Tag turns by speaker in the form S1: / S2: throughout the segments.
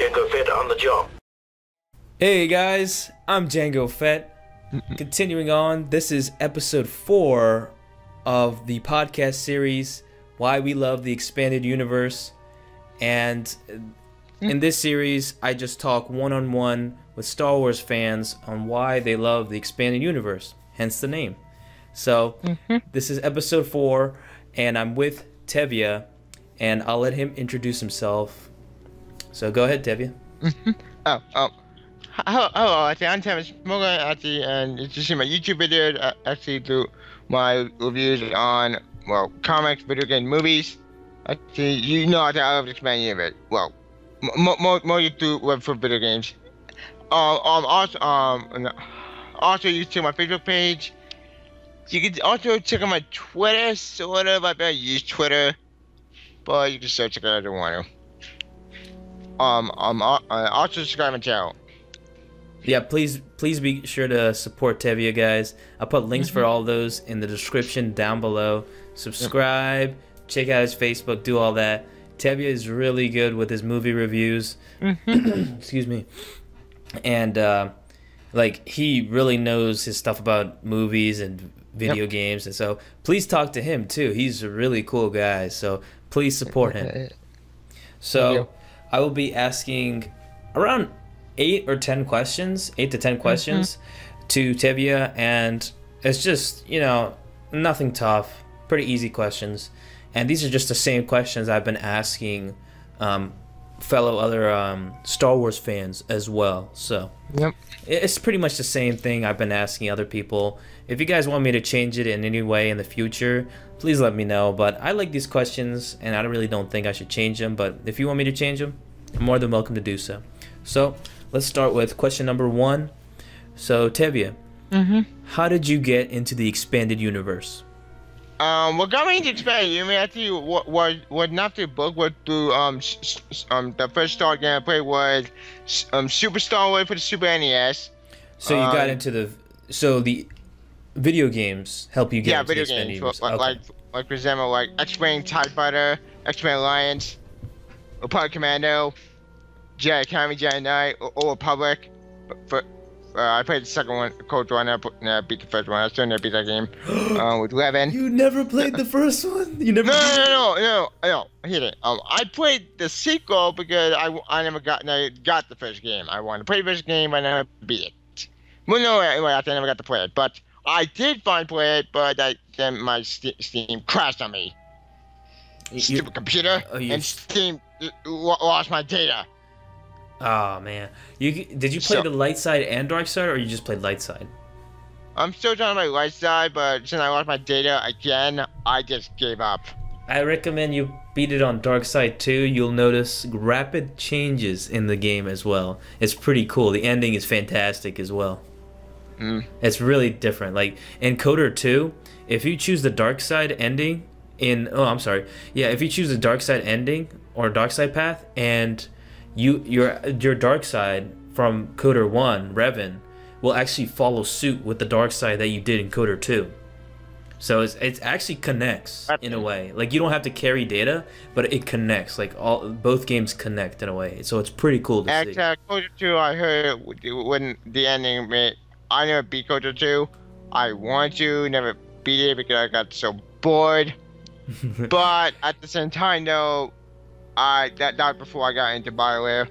S1: Django Fett on the job.
S2: Hey guys, I'm Django Fett. Continuing on, this is episode 4 of the podcast series, Why We Love the Expanded Universe. And in this series, I just talk one-on-one with Star Wars fans on why they love the Expanded Universe, hence the name. So, this is episode 4, and I'm with Tevya, and I'll let him introduce himself. So go ahead, Tevya.
S3: Hello, I'm Tevya Smolka, and it's just my YouTube video. Actually, do my reviews on comics, video game, movies. Actually, you know I love the expanded universe. Well, more you do web for video games. Also you check my Facebook page. You can also check out my Twitter, sort of. I don't use Twitter, but you can still check it out if you want to. Also subscribe my channel.
S2: Yeah, please be sure to support Tevya, guys. I'll put links for all those in the description down below. Subscribe, check out his Facebook, do all that. Tevya is really good with his movie reviews. Excuse me. And like, he really knows his stuff about movies and video games, and so please talk to him too. He's a really cool guy, so please support him. So I will be asking around 8 to 10 questions to Tevya, and it's just, you know, nothing tough, pretty easy questions, and these are just the same questions I've been asking fellow other Star Wars fans as well. So it's pretty much the same thing I've been asking other people. If you guys want me to change it in any way in the future, please let me know. But I like these questions, and I really don't think I should change them. But if you want me to change them, I'm more than welcome to do so. So let's start with question number 1. So Tevya, how did you get into the expanded universe?
S3: What got me into expanded universe actually was not through book, was through the first Star game I played was Super Star Wars for the Super NES.
S2: So you got into the video games help you get into the expanded universe.
S3: Like for example, like X-Wing, TIE Fighter, X-Men Alliance, Republic Commando, Jedi Academy, Jedi Knight, Old Republic. I played the second one, Cold War, and I beat the first one. I still never beat that game with Levin.
S2: You never played the first one? You never?
S3: No. Hit it. I played the sequel because I never got the first game. I wanted to play the first game, but I never beat it. Well, no, anyway, I never got to play it, but I did finally play it. But then my Steam crashed on me. Stupid computer, and Steam lost my data.
S2: Oh man, did you play the light side and dark side, or you just played light side?
S3: I'm still trying to play light side, but since I lost my data again, I just gave up.
S2: I recommend you beat it on dark side too. You'll notice rapid changes in the game as well. It's pretty cool. The ending is fantastic as well. It's really different. Like in Coder 2, if you choose the dark side ending if you choose the dark side ending or dark side path, and your dark side from Coder 1, Revan, will actually follow suit with the dark side that you did in Coder 2. So it actually connects in a way. Like, you don't have to carry data, but it connects. Like, both games connect in a way. So it's pretty cool to see.
S3: Coder 2, I heard when the ending, I never beat Coder 2. I wanted to, never beat it because I got so bored. But at the same time, though, that was before I got into BioWare.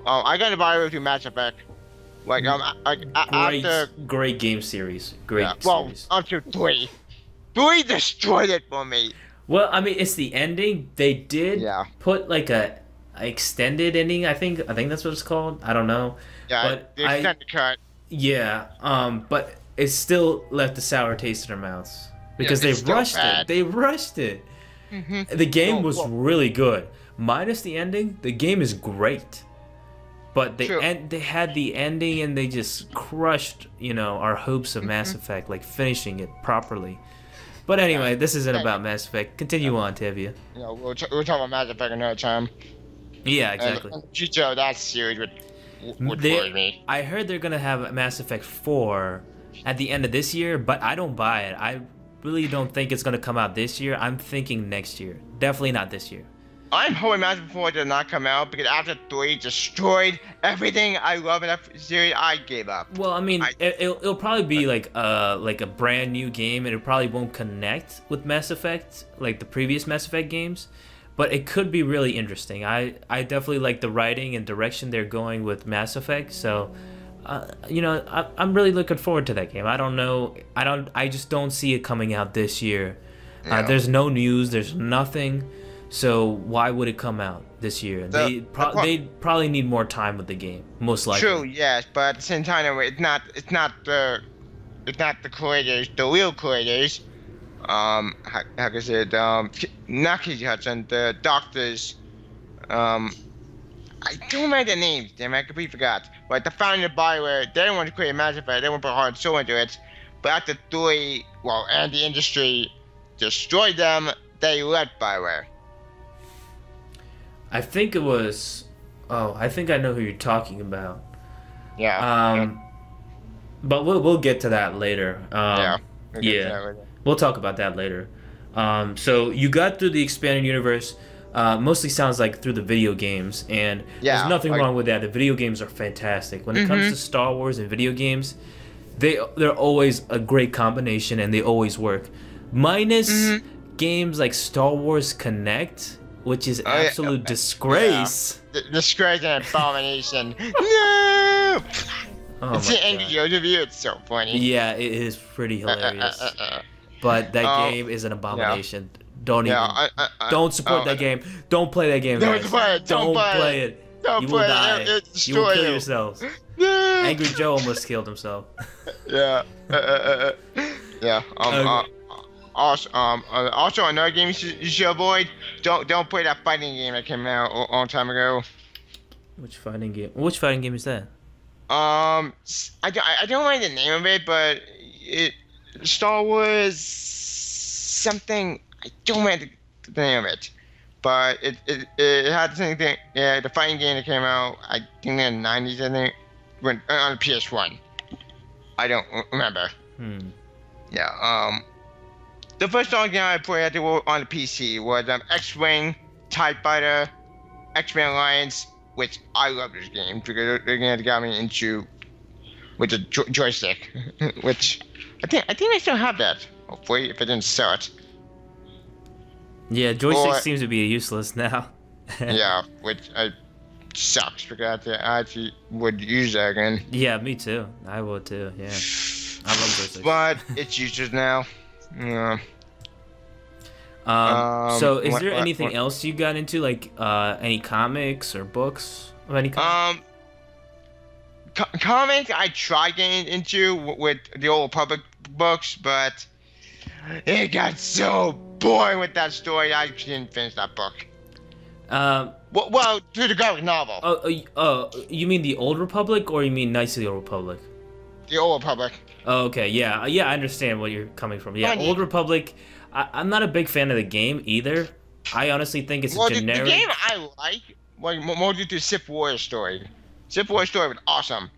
S3: I got into BioWare through Mass Effect.
S2: Great game series. Series.
S3: Well, up to 3. 3 destroyed it for me.
S2: Well, I mean, it's the ending. They did put like a extended ending. I think that's what it's called. I don't know.
S3: Yeah,
S2: but
S3: the extended cut.
S2: Yeah. But it still left a sour taste in our mouths because they rushed it. They rushed it. The game was really good. Minus the ending, the game is great. But they had the ending, and they just crushed, our hopes of Mass Effect, like finishing it properly. But anyway, this isn't about Mass Effect. Continue on, Tevya.
S3: We'll talk about Mass Effect another time.
S2: Yeah, exactly.
S3: That series would worry me.
S2: I heard they're gonna have Mass Effect 4 at the end of this year, but I don't buy it. I really don't think it's gonna come out this year. I'm thinking next year. Definitely not this year.
S3: I'm hoping Mass Effect 4 does not come out because after 3 destroyed everything I love in that series, I gave up.
S2: Well, I mean, it'll probably be like a brand new game, and it probably won't connect with Mass Effect like the previous Mass Effect games, but it could be really interesting. I definitely like the writing and direction they're going with Mass Effect, so I'm really looking forward to that game. I don't know, I just don't see it coming out this year.
S3: Yeah.
S2: There's no news, there's nothing. So why would it come out this year? They probably need more time with the game, most likely.
S3: True, yes, but at the same time, it's not the creators, the real creators. How can I say it? Not Casey Hudson, the doctors. I don't remember their names. Damn, I completely forgot. But the founder of BioWare, they didn't want to create Mass Effect. They didn't want to put heart and soul into it. But after 3, and the industry destroyed them, they left BioWare.
S2: I think it was. Oh, I think I know who you're talking about.
S3: Yeah.
S2: But we'll get to that later.
S3: Yeah.
S2: We'll talk about that later. So you got through the expanded universe. Mostly sounds like through the video games, and there's nothing wrong with that. The video games are fantastic. When it comes to Star Wars and video games, they're always a great combination, and they always work. Minus games like Star Wars Connect, which is absolute disgrace.
S3: Yeah. Disgrace and abomination. No! It's an Angry Joe's review. It's so funny.
S2: Yeah, it is pretty hilarious. But that game is an abomination. Yeah. Don't support that game. Don't play that game, guys. Don't play it. You will die. You will kill yourselves. Angry Joe almost killed himself.
S3: Yeah. Yeah. Also, another game you should avoid. Don't play that fighting game that came out a long time ago.
S2: Which fighting game? Which fighting game is that?
S3: I don't mind the name of it, but Star Wars something. I don't mind the name of it, but it had the same thing. Yeah, the fighting game that came out, I think in the 90s. I think when on the PS1. I don't remember. Yeah. The first Star Wars game I played on the PC was X-Wing, TIE Fighter, X-Men Alliance, which I love this game because they're gonna got me into with the joystick, which I think I still have that. Hopefully, if I didn't sell it.
S2: Yeah, joystick seems to be useless now.
S3: Yeah, which sucks because I actually would use that again.
S2: Yeah, me too. I would too. Yeah, I love joysticks.
S3: But it's useless now. Yeah.
S2: So is there anything else you got into, like any comics or books of any kind?
S3: Comics I tried getting into with the old Republic books, but it got so boring with that story. I didn't finish that book. Well, through the graphic novel.
S2: You mean the Old Republic, or you mean Knights of the Old Republic?
S3: The Old Republic.
S2: Oh, okay, yeah, I understand where you're coming from. Yeah, Old Republic. I'm not a big fan of the game either. I honestly think it's generic.
S3: The game I like, more due to the Sith Warrior story. Sith Warrior story was awesome.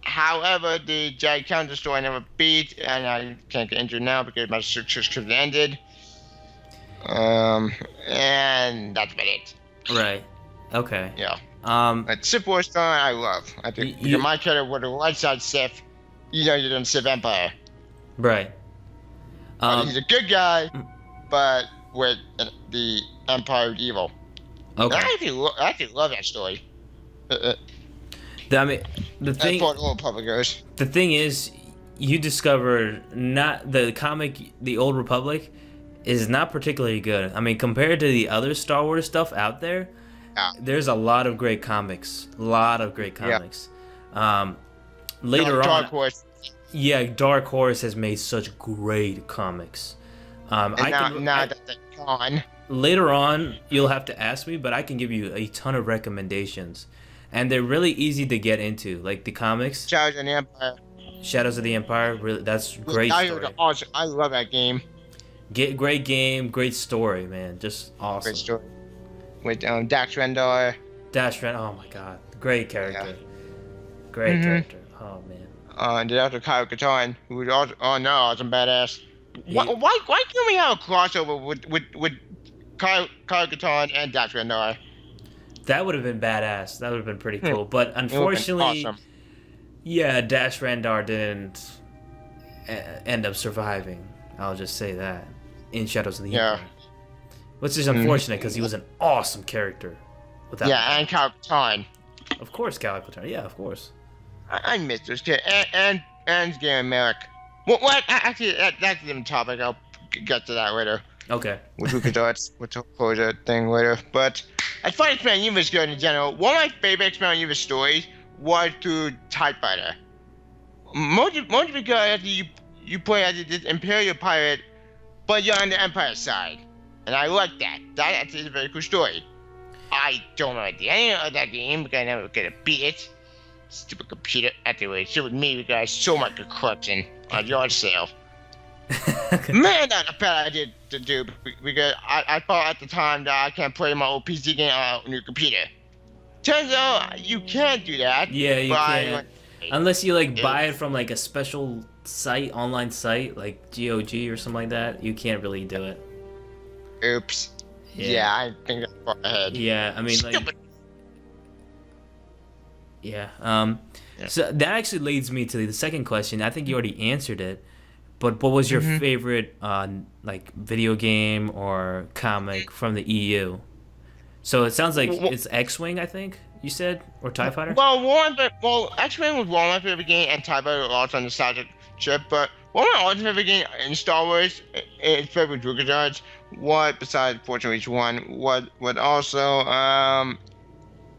S3: However, the Jedi Council story never beat, and I can't get into it now because my subscription ended. And that's about it.
S2: Right. Okay.
S3: Yeah. Sith Warrior story I love. I think my character with the light side Sith, you're in the Sith Empire.
S2: Right.
S3: He's a good guy, but with the Empire of Evil.
S2: Okay.
S3: I actually love that story.
S2: I mean, the thing is, you discover not the comic, the Old Republic, is not particularly good. I mean, compared to the other Star Wars stuff out there, there's a lot of great comics. Later on,
S3: Dark Horse.
S2: Yeah, Dark Horse has made such great comics. Later on, you'll have to ask me, but I can give you a ton of recommendations. And they're really easy to get into, like the comics.
S3: Shadows of the Empire.
S2: Shadows of the Empire, really, that's great story.
S3: I love that game.
S2: Great game, great story, man. Just awesome.
S3: Great story. With Dax Rendar.
S2: Oh my god. Great character. Yeah. Great character. Oh man.
S3: And there's also Kyle Katarn, who was awesome badass. Why can't we have a crossover with Kyle Katon and Dash Rendar.
S2: That would have been badass. That would have been pretty
S3: Hmm.
S2: cool. But
S3: It would've been
S2: unfortunately,
S3: awesome.
S2: yeah, Dash Randar didn't end up surviving. I'll just say that in Shadows of the
S3: Yeah.
S2: Empire, which is unfortunate because he was an awesome character. Without
S3: Yeah, and Kyle Katon.
S2: of course, Calico. Yeah, of course.
S3: I miss those kids. And Gary Merrick. What? Actually, that's a different topic. I'll get to that later.
S2: Okay.
S3: With Luka Dots, with the closure thing later. But as far as Expanded Universe goes in general, one of my favorite Expanded Universe stories was through TIE Fighter. Mostly because after you play as this Imperial pirate, but you're on the Empire side. And I like that. That is a very cool story. I don't know the ending of that game because I never get to beat it. Stupid computer. Anyway, so with me, because I sold my corruption on yard sale. Man, that's a bad idea to do because I thought at the time that I can't play my old PC game on a new computer. Turns out you can't do that.
S2: Yeah, you
S3: but
S2: can't. Unless you like buy it from like a special site, online site like GOG or something like that, you can't really do it.
S3: Oops. Yeah, I think that's far ahead.
S2: Yeah, I mean, like,
S3: Stupid.
S2: yeah.
S3: Yeah.
S2: So that actually leads me to the second question. I think you already answered it, but what was your favorite, like, video game or comic from the EU? So it sounds like it's X-Wing, I think you said, or TIE Fighter.
S3: Well, X-Men was one of my favorite games, and TIE Fighter was also on the nostalgic trip. But one of my other favorite games in Star Wars is favorite LucasArts. What besides Fortune Reach One? What also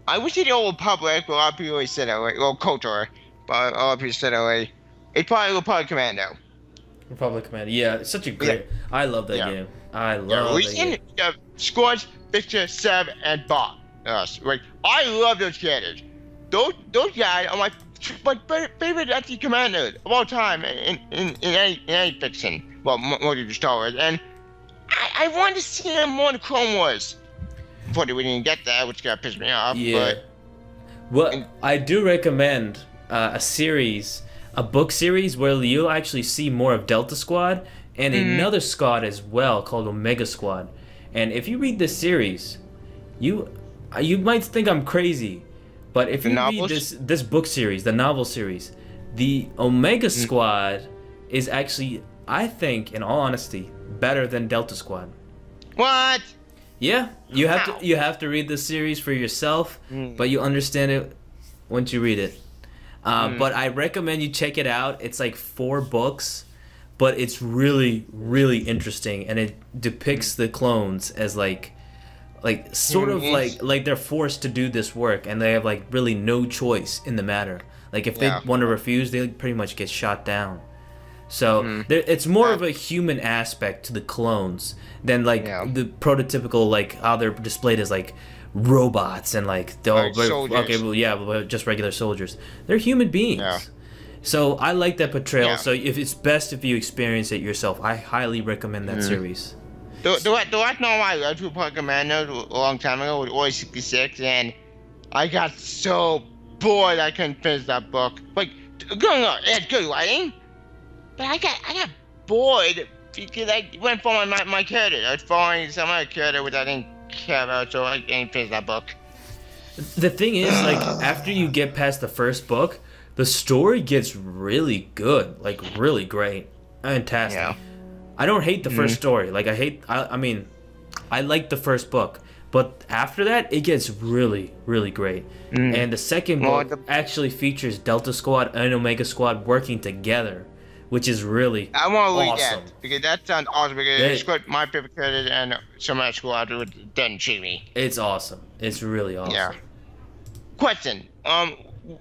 S3: I wish the Old Republic, but a lot of people always said that way. Well, KOTOR, but a lot of people said that way. It's probably Republic Commando.
S2: Republic Commando. Yeah, it's such a great. I love that game. I love that game.
S3: Squadge, Victor, Seb, and Bob. Right. I love those characters. Those guys are my favorite actually commanders of all time in any fiction. Well, mostly the Star Wars. And I wanted to see them more in the Clone Wars. Unfortunately, we didn't get that, which got pissed me off.
S2: Yeah. Well, I do recommend a series, a book series where you'll actually see more of Delta Squad and another squad as well called Omega Squad. And if you read this series, you might think I'm crazy, but if you read this book series, the novel series, the Omega Squad is actually, I think, in all honesty, better than Delta Squad.
S3: What?
S2: Yeah, you have to read the series for yourself, but you understand it once you read it. But I recommend you check it out. It's like 4 books, but it's really, really interesting, and it depicts the clones as like sort of like they're forced to do this work, and they have like really no choice in the matter. Like if they want to refuse, they pretty much get shot down. So it's more of a human aspect to the clones than like the prototypical like how they're displayed as like robots and like they're just regular soldiers. They're human beings. Yeah. So I like that portrayal. Yeah. So if it's best if you experience it yourself, I highly recommend that series.
S3: Do I know I read Republic Commando a long time ago with Order 66, and I got so bored I couldn't finish that book. Like, it had good writing, but I got bored because I went for my character. I was following some other character which I didn't care about, so I didn't finish that book.
S2: The thing is, like, after you get past the first book, the story gets really good, like really great, fantastic. Yeah. I don't hate the first story. Like I mean, I like the first book, but after that, it gets really, really great. And the second book actually features Delta Squad and Omega Squad working together, which is really
S3: I want to read that because that sounds awesome. Because it's my favorite character and some other squad doesn't cheat me.
S2: It's awesome. It's really awesome. Yeah.
S3: Question.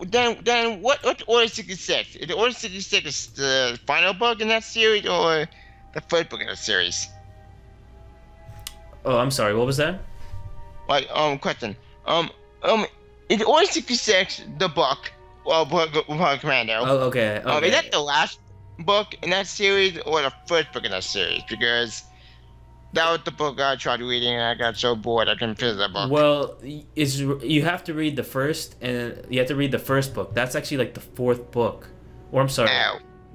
S3: Then what's Order 66? Is Order 66 the final book in that series or the first book in the series?
S2: Oh, I'm sorry. What was that?
S3: Like, question. Is Order 66 the book? Well, Commando.
S2: Oh, okay.
S3: Is that the last book in that series or the first book in that series? Because that was the book I tried reading and I got so bored I couldn't finish that book.
S2: Well, you have to read the first book. That's actually like the 4th book. Or I'm sorry,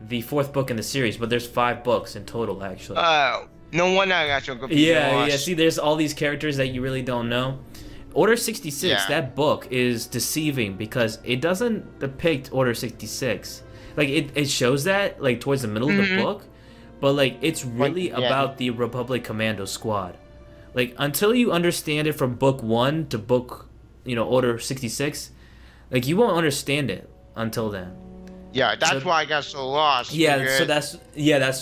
S2: the 4th book in the series, but there's 5 books in total actually.
S3: Oh. No wonder I got so good.
S2: Yeah, yeah. See, there's all these characters that you really don't know. Order 66, that book is deceiving because it doesn't depict Order 66. Like, it shows that, like, towards the middle of the book, but, like, it's really about the Republic Commando Squad. Like, until you understand it from book 1 to book, Order 66, like, you won't understand it until then.
S3: Yeah, that's why I got so lost.
S2: Yeah, so that's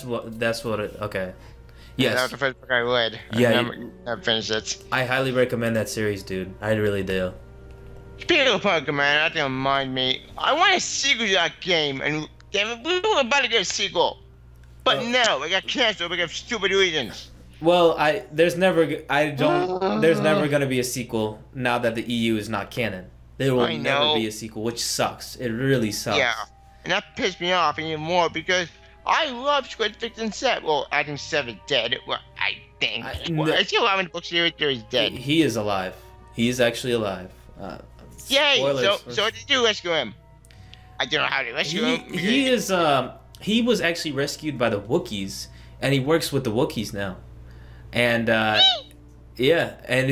S2: what it, okay. Yes.
S3: That was the first book I read.
S2: Yeah.
S3: I finished it.
S2: I highly recommend that series, dude. I really do.
S3: Speaking of Pokemon, that didn't remind me. I want a sequel to that game, and damn it, we were about to get a sequel. But no, it got canceled because of stupid reasons.
S2: Well, there's never gonna be a sequel now that the EU is not canon. There will never be a sequel, which sucks. It really sucks.
S3: Yeah, and that pissed me off even more because I love Squid Fix and Sev. Well, I think Sev is dead. Well, I think. Is he alive in the book series or he's dead?
S2: He is alive. He is actually alive.
S3: Yay! So what did you rescue him? I don't know how to rescue him.
S2: He was actually rescued by the Wookiees, and he works with the Wookiees now. And yeah, and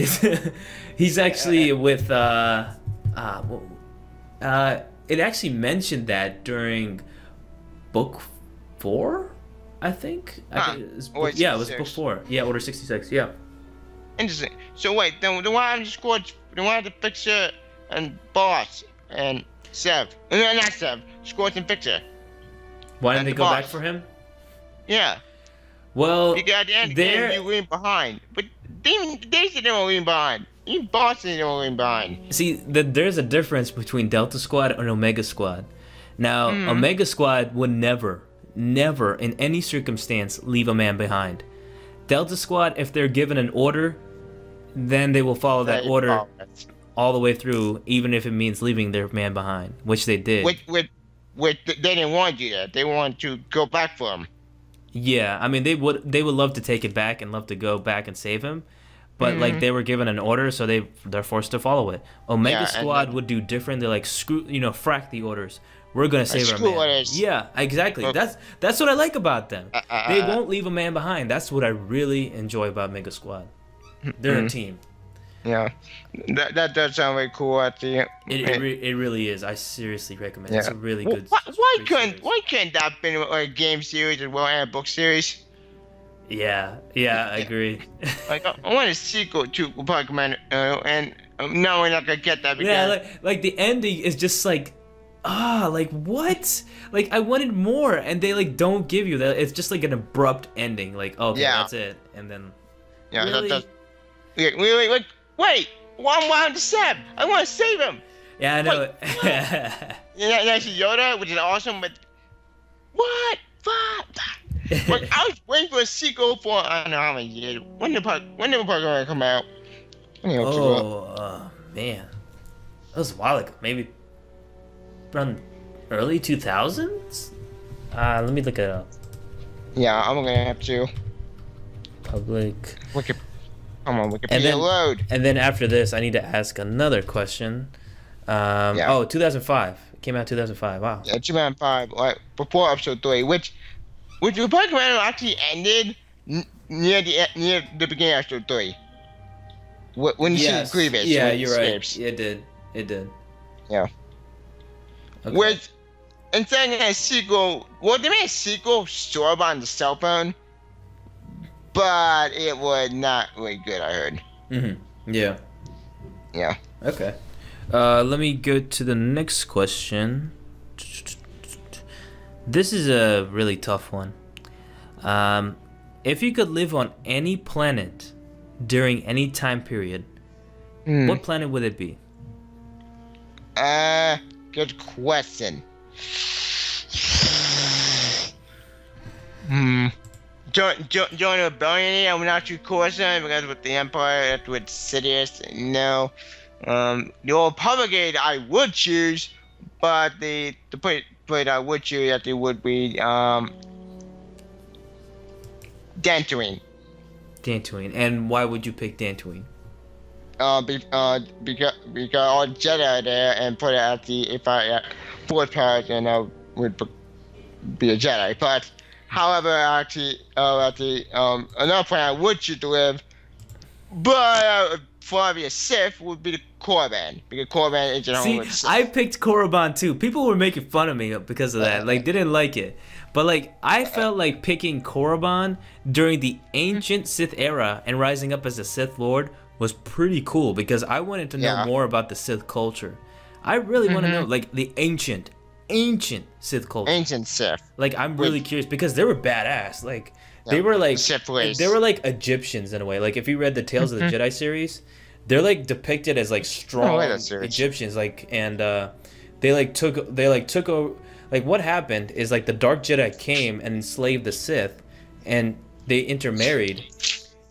S2: he's actually with it actually mentioned that during book 4, I think. It was book 4. Yeah, Order 66. Yeah.
S3: Interesting. So wait, then why have the Fixer and Boss and Sev? No, not Sev. Scorch and Fixer.
S2: Why didn't they go back for him?
S3: Yeah.
S2: Well,
S3: because at the end of the game, you leave behind. But they said they were leaving behind. Even Boss said they were leaving behind.
S2: See, there's a difference between Delta Squad and Omega Squad. Now, Omega Squad would never, in any circumstance, leave a man behind. Delta Squad, if they're given an order, then they will follow that order all the way through, even if it means leaving their man behind, which they did.
S3: They didn't want you there. They wanted to go back for him.
S2: Yeah, I mean they would love to take it back and love to go back and save him, but like they were given an order, so they're forced to follow it. Omega Squad would do different. They're like frack the orders. We're gonna save our man. Orders. Yeah, exactly. That's what I like about them. They won't leave a man behind. That's what I really enjoy about Mega Squad. They're a team.
S3: Yeah, that does sound very cool.
S2: It really is. I seriously recommend it. It's a really good.
S3: Why couldn't that have been a game series as well and a book series?
S2: Yeah, I agree.
S3: Like I want a sequel to Pokemon, and no, we're not gonna get that. Because
S2: like the ending is just like, like what? Like I wanted more, and they like don't give you that. It's just like an abrupt ending. Like okay, that's it, and then.
S3: Yeah, really? Wait, one round to Seb. I want to save him.
S2: Yeah, I know.
S3: That's Yoda, which is awesome, but what? Fuck. Like, I was waiting for a sequel for I don't know how many years. When did Pokemon come out?
S2: Man, that was a while ago. Maybe around early 2000s. Let me look it up.
S3: Yeah, I'm gonna have to.
S2: Public.
S3: Come on, Wikipedia load.
S2: And then after this, I need to ask another question. 2005. It came out 2005. Wow.
S3: Yeah, 2005. Like before episode 3, which the Pokemon actually ended near the beginning of episode 3. When you see Grievous.
S2: Yeah, you're right. It did.
S3: Yeah. Okay. Which, instead of a sequel, they made a sequel sort of on the cell phone. But it was not really good, I heard.
S2: Yeah.
S3: Yeah.
S2: Okay. Let me go to the next question. This is a really tough one. If you could live on any planet during any time period, what planet would it be?
S3: Good question. Join a billionaire, I'm not too cautious because with the Empire, with Sidious, no. The old Republic I would choose, but the place I would choose that it would be Dantooine.
S2: Dantooine, and why would you pick Dantooine?
S3: Because all Jedi are there, and put it at the fourth part, and I would be a Jedi, but. However, actually, another planet I would choose to live, but for a Sith would be the Korriban, because Korriban is your home
S2: See,
S3: with Sith.
S2: I picked Korriban too. People were making fun of me because of that. Like, didn't like it. But like, I felt like picking Korriban during the ancient Sith era and rising up as a Sith Lord was pretty cool because I wanted to know more about the Sith culture. I really want to know like the ancient Sith culture.
S3: Ancient Sith.
S2: Like, I'm really curious because they were badass. Like, they were like
S3: Sith race.
S2: they were like Egyptians in a way. Like, if you read the Tales of the Jedi series, they're like depicted as like strong Egyptians. Like, and they took over. Like, what happened is like the Dark Jedi came and enslaved the Sith, and they intermarried,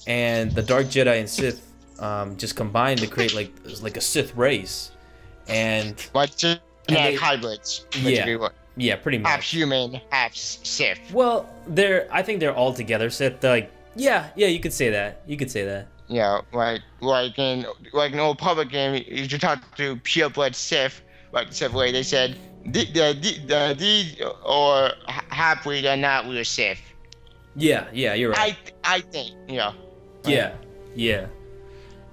S2: and the Dark Jedi and Sith just combined to create like a Sith race, and
S3: hybrids.
S2: Yeah, pretty much.
S3: Half human, half Sith.
S2: Well, I think they're all together Sith. Like, yeah, you could say that.
S3: Yeah, like in an old public game, you should talk to pureblood Sith, like Sith way. They said these or half-breed are not real Sith.
S2: Yeah, you're right.
S3: I think, yeah.
S2: Yeah.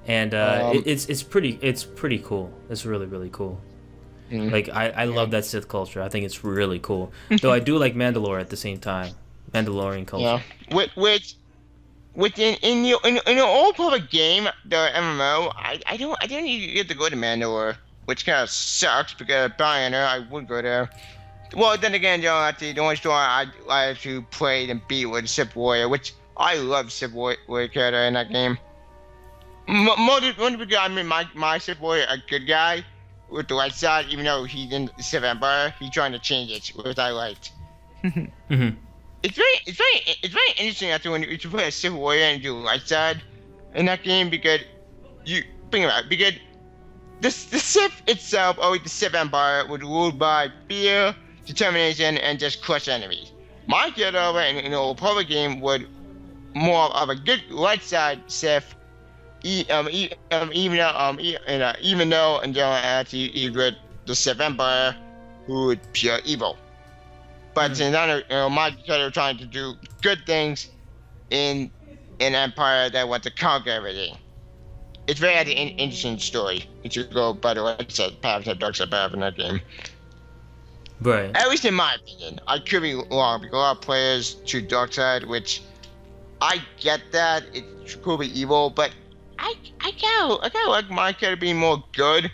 S2: And it's pretty cool. It's really cool. Like, I love that Sith culture. I think it's really cool. Though I do like Mandalore at the same time. Mandalorian culture.
S3: Yeah. Which in the old public game, the MMO, I don't even get to go to Mandalore, which kind of sucks because Brian, I would go there. Well, then again, the only story I like to play and beat was Sith Warrior, which I love Sith Warrior character in that game. Because I mean my Sith Warrior a good guy with the light side, even though he's in the Sith Empire, he's trying to change it, which I liked. It's very interesting after when you play a Sith Warrior and do light side in that game, because you think about it, because the Sith itself, or the Sith Empire, was ruled by fear, determination, and just crush enemies. My character in the old public game was more of a good light side Sith, even though in general actually you with the Sith Empire, who is pure evil. But since my character trying to do good things in an empire that wants to conquer everything. It's very interesting story. If you go by the light side path and dark side path in that game.
S2: Right.
S3: At least in my opinion. I could be wrong because a lot of players choose dark side, which I get that it could be evil, but I kind of like my character being more good.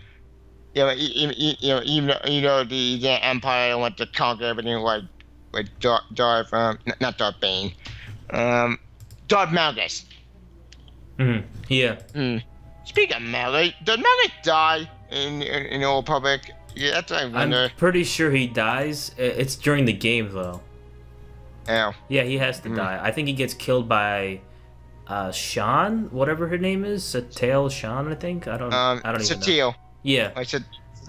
S3: Even though the Empire want to conquer everything, like not Darth Bane, Darth Malgus.
S2: Yeah.
S3: Speaking of Malgus, did Malgus die in the Old Republic? Yeah, that's what I wonder.
S2: I'm pretty sure he dies. It's during the game though.
S3: Yeah.
S2: Yeah, he has to die. I think he gets killed by Shan, whatever her name is, Satele Shan, I think. I don't even know. Yeah.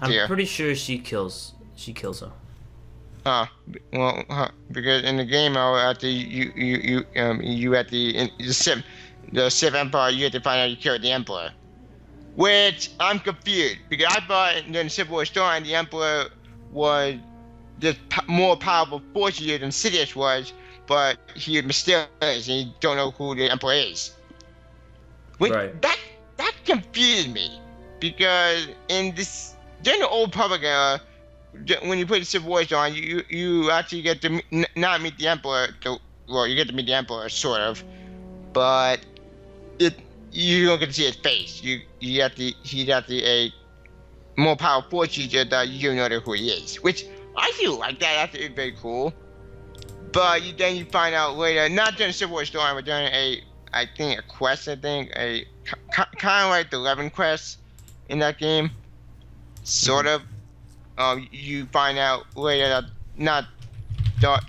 S2: I'm pretty sure she kills him.
S3: Because in the game, after you at the Sith Empire, you have to find out you killed the Emperor. Which I'm confused because I thought in the Civil War story the Emperor was just more powerful force user than Sidious was, but he is mysterious and you don't know who the Emperor is.
S2: Right.
S3: That confused me because during the Old Republic era, when you put the Civil War on, you actually get to not meet the Emperor. Well, you get to meet the Emperor sort of, but you don't get to see his face. He's actually a more powerful force user that you don't know who he is, which I feel like that. That's very cool. But then you find out later, not during the Civil War story, but during a quest. I think a kind of like the 11 quests in that game, sort of. You find out later that not Darth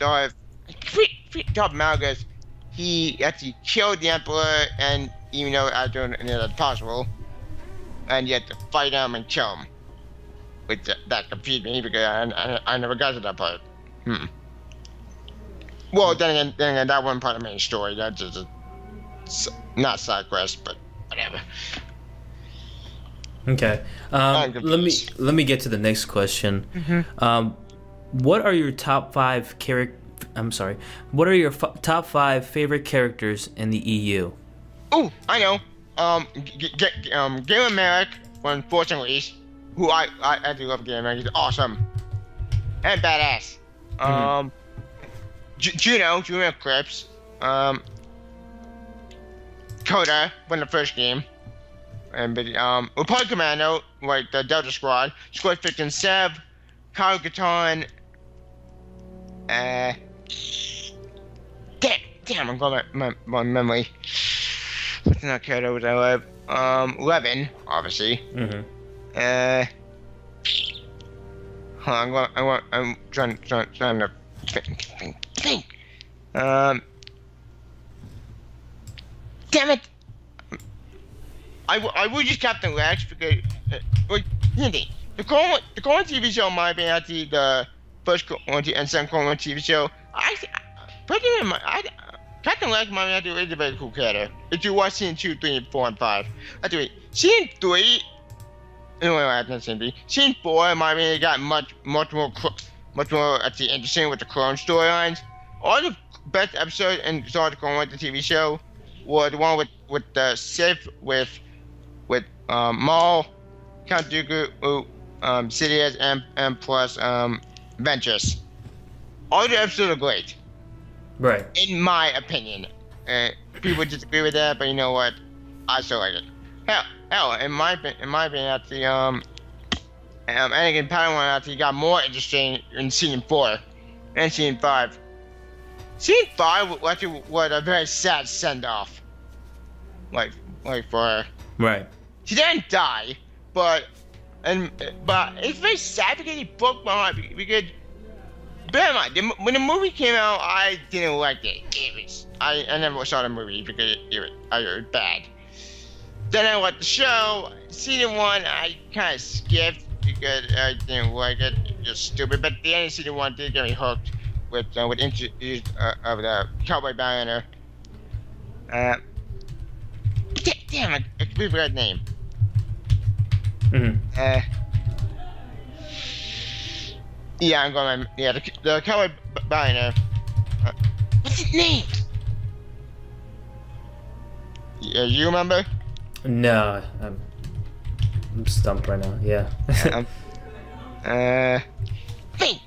S3: Malgus, he actually killed the Emperor, and even though I don't know that's possible, and you have to fight him and kill him. Which that confused me because I never got to that part. Well, then again, that wasn't part of the main story. That's just not side quest, but whatever.
S2: Okay. Let me get to the next question. What are your top 5 I'm sorry. What are your top 5 favorite characters in the EU?
S3: Oh, I know. Game Merrick from Force Unleashed, who I actually love Game Merrick. He's awesome and badass. Juno Crips. Coda from the first game. And Republic Commando, like the Delta Squad, Squad 15 Sev, Kyle Gaton, damn, I'm going my memory. What's not Coda, what I love? Levin, obviously. Hold on, I'm trying to think. Damn it! I would use Captain Rex because, the current TV show might be actually the first quarantine and second quarantine TV show. Captain Rex might be actually a very cool character. If you watch season 2, 3, 4, and 5. Actually, season 3, season 4 might be got much more actually interesting with the clone storylines. All the best episodes in Star Wars the TV show were the one with the Sith with Maul, Count Dooku, Sidious, and plus Ventress. All the episodes are great.
S2: Right.
S3: In my opinion. People disagree with that, but you know what? I still like it. Hell, in my opinion, actually, Anakin Padawan actually got more interesting in season 4 and season 5. Season 5 actually was a very sad send-off. Like for her.
S2: Right.
S3: She didn't die, but it's very sad because he broke my heart because bear in mind, when the movie came out, I didn't like it. I never saw the movie because it was bad. Then I watched the show. Season 1, I kind of skipped because I didn't like it. It's just stupid. But the end of season 1 did get me hooked with introduce of the Cowboy Billionaire. Damn, I completely forgot his name. Yeah, I'm going. The Cowboy Billionaire. What's his name? Yeah, you remember?
S2: No, I'm stumped right now. Yeah.
S3: Think.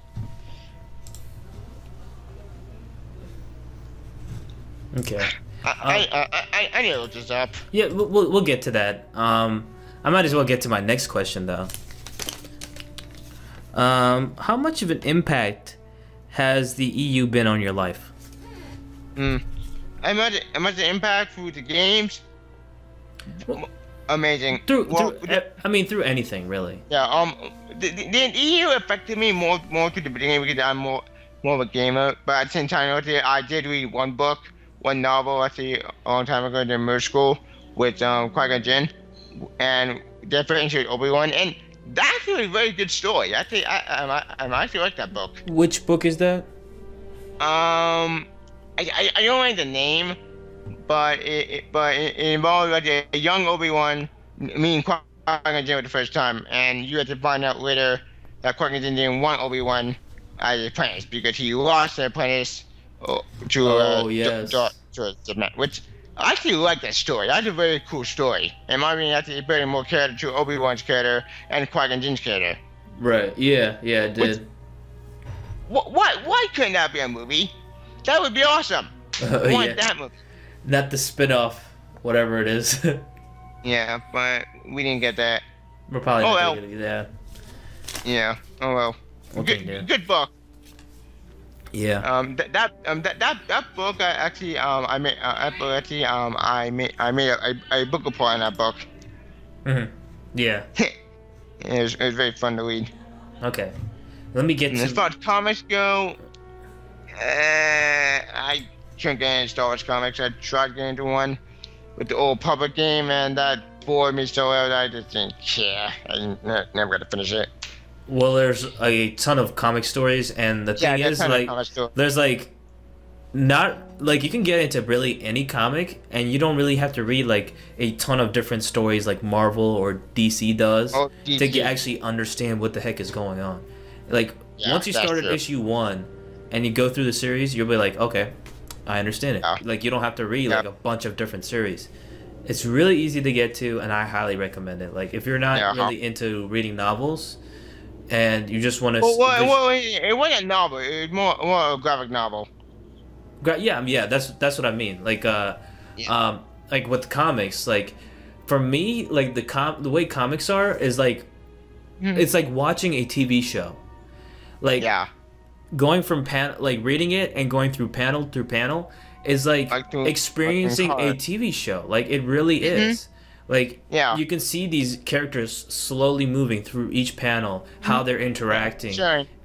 S2: Okay.
S3: I need to look this up.
S2: Yeah, we'll get to that. I might as well get to my next question though. How much of an impact has the EU been on your life?
S3: I much an impact through the games. Amazing.
S2: Through anything really.
S3: Yeah. The EU affected me more to the beginning because I'm more of a gamer. But at the same time, I did read one novel actually a long time ago in middle school with Qui-Gon Jinn, and therefore into Obi-Wan, and that's actually a very good story. Actually, I actually like that book.
S2: Which book is that?
S3: I don't like the name, but it involved like a young Obi-Wan meeting Qui-Gon Jinn for the first time, and you have to find out later that Qui-Gon Jinn didn't want Obi-Wan as an apprentice because he lost the apprentice to which I actually like that story. That's a very cool story. And my opinion, actually bringing more character to Obi-Wan's character and Qui-Gon Jinn's character.
S2: Right. Yeah, it did.
S3: Why couldn't that be a movie? That would be awesome. I want that movie.
S2: Not the spin-off, whatever it is.
S3: Yeah, but we didn't get that.
S2: We're probably not gonna get that.
S3: Yeah. Oh well. Good book.
S2: Yeah.
S3: That book I made a book report on that book.
S2: Yeah.
S3: It was very fun to read.
S2: Okay. Let me get to.
S3: As far as comics go, I couldn't get into Star Wars comics. I tried to get into one with the old Public game, and that bored me so well that I just didn't care. I never got to finish it.
S2: Well, there's a ton of comic stories, and the thing is, like, there's not you can get into really any comic, and you don't really have to read like a ton of different stories like Marvel or DC does to actually understand what the heck is going on. Like once you start at issue 1, and you go through the series, you'll be like, okay, I understand it.
S3: Yeah.
S2: Like you don't have to read like a bunch of different series. It's really easy to get to, and I highly recommend it. Like if you're not really into reading novels, and you just want to.
S3: Well, it wasn't a novel. It was more a graphic novel.
S2: Yeah. That's what I mean. Like like with comics, like for me, like the way comics are is like, it's like watching a TV show. Like going from reading it and going through panel is like experiencing a TV show. Like it really is. Like you can see these characters slowly moving through each panel, how they're interacting,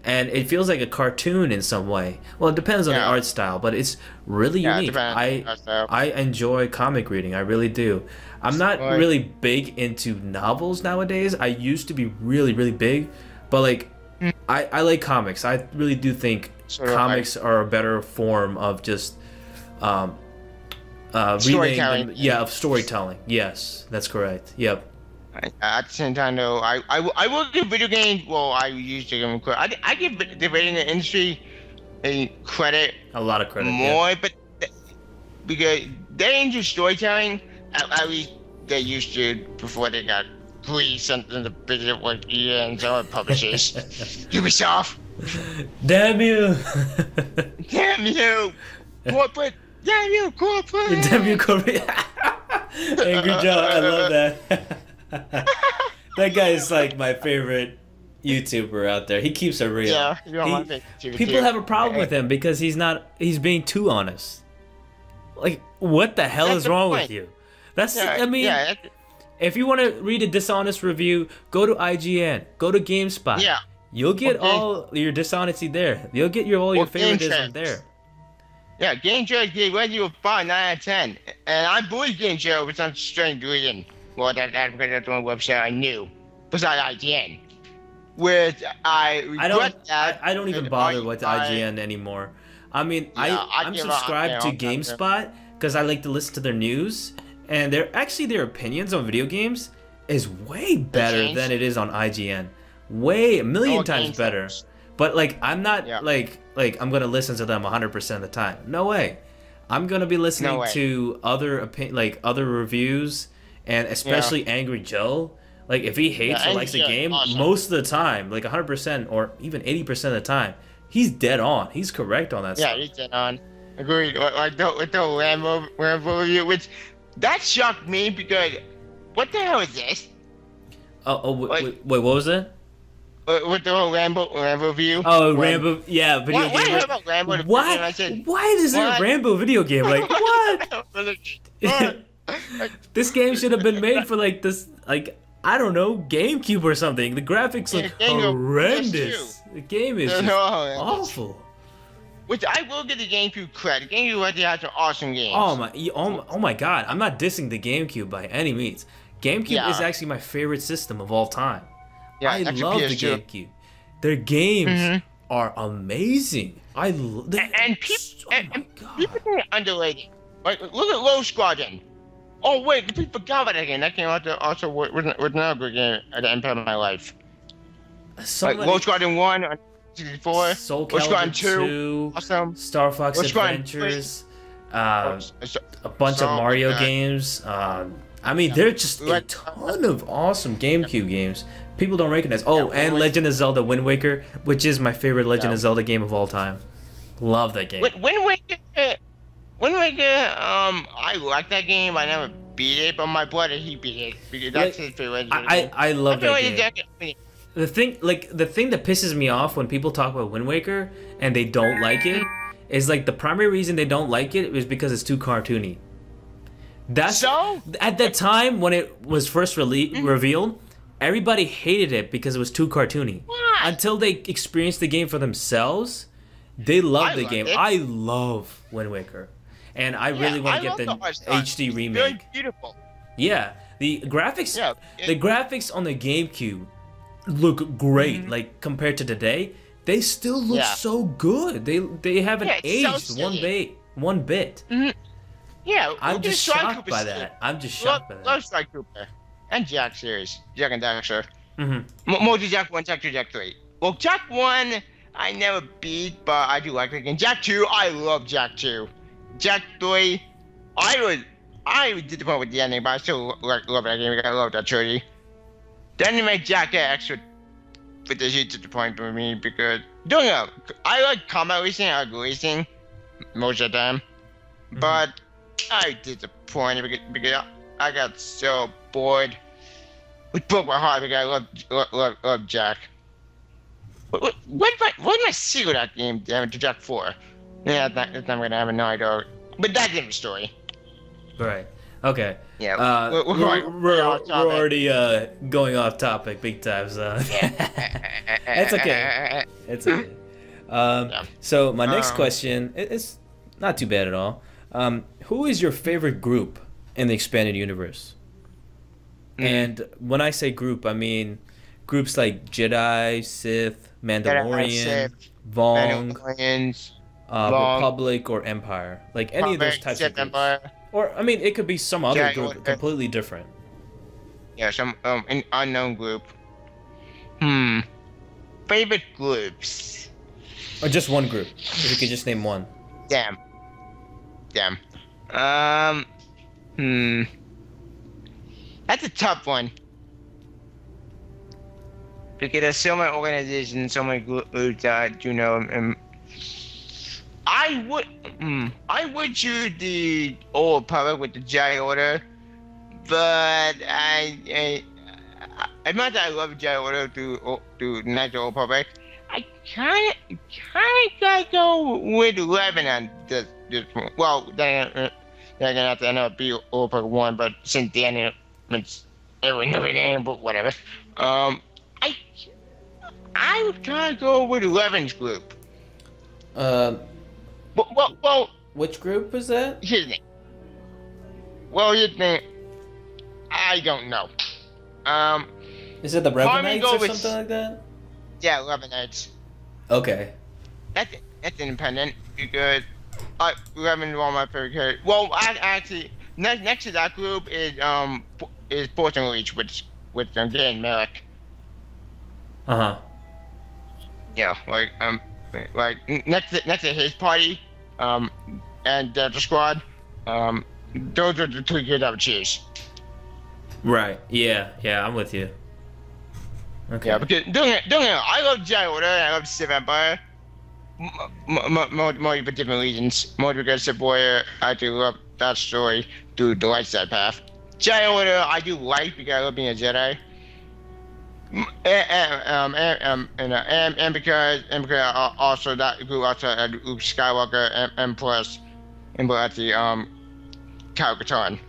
S2: and it feels like a cartoon in some way. Well, it depends on the art style, but it's really unique. I enjoy comic reading. I really do. I'm not really big into novels nowadays. I used to be really, really big, but like I like comics. I really do think comics are a better form of just
S3: storytelling.
S2: Of storytelling. Yes, that's correct. Yep.
S3: At the same time, though, I will give video games. Well, I used to give them credit. I give the video industry a lot of credit more, but because they into storytelling, at least they used to before they got something to bigger like EA and some other publishers. Ubisoft.
S2: Damn you!
S3: Damn you! Corporate. Damn you, corporate!
S2: Damn you, corporate! Hey, good job. I love that. That guy is like my favorite YouTuber out there. He keeps it real. Yeah, people have a problem with him because he's being too honest. Like, what the hell is wrong with you? I mean, if you want to read a dishonest review, go to IGN, go to GameSpot. Yeah. You'll get all your dishonesty there. You'll get all your favoritism there.
S3: Yeah, Game Trade gave you a 5, 9 out of 10. And I believe Game Trade for some strange reason. Well, that's because that's the only website I knew. Besides IGN. Which I
S2: don't even bother with IGN anymore. I mean, I'm subscribed to GameSpot because I like to listen to their news. And their opinions on video games is way better than it is on IGN. A million times better. But like I'm not like I'm gonna listen to them 100% of the time. No way. I'm gonna be listening to other reviews, and especially Angry Joe. Like if he hates or likes a game, most of the time, like 100% or even 80% of the time, he's dead on. He's correct on that stuff.
S3: Yeah, he's dead on. Agreed. Like the Rambo review, which that shocked me because what the hell is this?
S2: Wait, what was that?
S3: With the whole Rambo view.
S2: Oh, Rambo, yeah, video game.
S3: What about Rambo?
S2: What? Why is there a Rambo video game? Like, what? This game should have been made for like this, like, I don't know, GameCube or something. The graphics look horrendous. The game is awful.
S3: Which I will give the GameCube credit. GameCube actually has some awesome games.
S2: Oh my God! I'm not dissing the GameCube by any means. GameCube is actually my favorite system of all time. Yeah, I love the GameCube. Their games are amazing.
S3: People think underrated. Like look at Low Squadron. Oh wait, we forgot about that game. That came out also with another good game at the end of my life. Like Low Squadron 1 on 64,
S2: Soul Calibur 2, awesome. Star Fox Adventures, a bunch of Mario games. I mean, they're just a ton of awesome GameCube games. People don't recognize. Oh, and Legend of Zelda Wind Waker, which is my favorite Legend of Zelda game of all time. Love that game.
S3: Wind Waker, I like that game. I never beat it, but my brother, he beat it because that's his favorite.
S2: I love that game. The thing that pisses me off when people talk about Wind Waker and they don't like it is like the primary reason they don't like it is because it's too cartoony. At that time when it was first revealed, everybody hated it because it was too cartoony.
S3: Why?
S2: Until they experienced the game for themselves, they loved the game. I love Wind Waker, and I really want to get the HD remake.
S3: Very beautiful.
S2: Yeah, the graphics. The graphics on the GameCube look great. Like compared to today, they still look so good. They haven't aged one bit.
S3: Yeah,
S2: I'm just shocked by that.
S3: Love Strike Cooper and Jack series, Jack and Daxter. Mostly Jack 1, Jack 2, Jack 3. Well, Jack 1, I never beat, but I do like the game. Jak 2, I love Jak 2. Jak 3, I was disappointed with the ending, but I still love that game. I love that trilogy. Then they made Jak X, which is a huge disappointment for me because don't know. I like combat racing, I like racing most of the time, but I disappointed because I got so bored. It broke my heart because I love Jak. What am I see with that game? Damn it, to Jak 4. Yeah, that's not gonna have a night or. But that's different story.
S2: Right. Okay.
S3: Yeah.
S2: We're already going off topic big time, so it's okay. It's okay. So my next question is not too bad at all. Who is your favorite group in the expanded universe? And when I say group, I mean groups like Jedi, Sith, Mandalorian, Vong, Republic, or Empire. Like any of those types of groups. Empire. Or, I mean, it could be some other group completely different.
S3: Yeah, some an unknown group. Favorite groups?
S2: Or just one group. If you could just name one.
S3: Damn. That's a tough one. Because there's so many organizations, so many groups that, you know, I would choose the Old Republic with the Jedi Order, but I much I love Jedi Order to Knights of the Old Republic. I kind of gotta go with Lebanon. This one. Well, then they're gonna have to end up be Old Republic 1, but since the end it's everything, but whatever. I would kind of go with Lebanon's group. Well,
S2: which group was that?
S3: Here's the thing. Well, here's the thing. I don't know.
S2: Is it the Rebanites or something like that?
S3: Yeah, Rebanites.
S2: Okay.
S3: That's independent because Revan is one of my favorite characters. Well, actually, next to that group is Force Unleashed, which Dan Merrick. Yeah, like next to his party, and Delta Squad, those are the two kids I would choose.
S2: Right. Yeah. I'm with you. Okay.
S3: Yeah, because don't get me wrong, I love Jedi Order and I love Sith Empire. More for different reasons. More because Sith Warrior, I do love that story through the light side path. Jedi Order, I do like because I love being a Jedi. And because also that group also had Luke Skywalker and plus the Kyle-Katarn.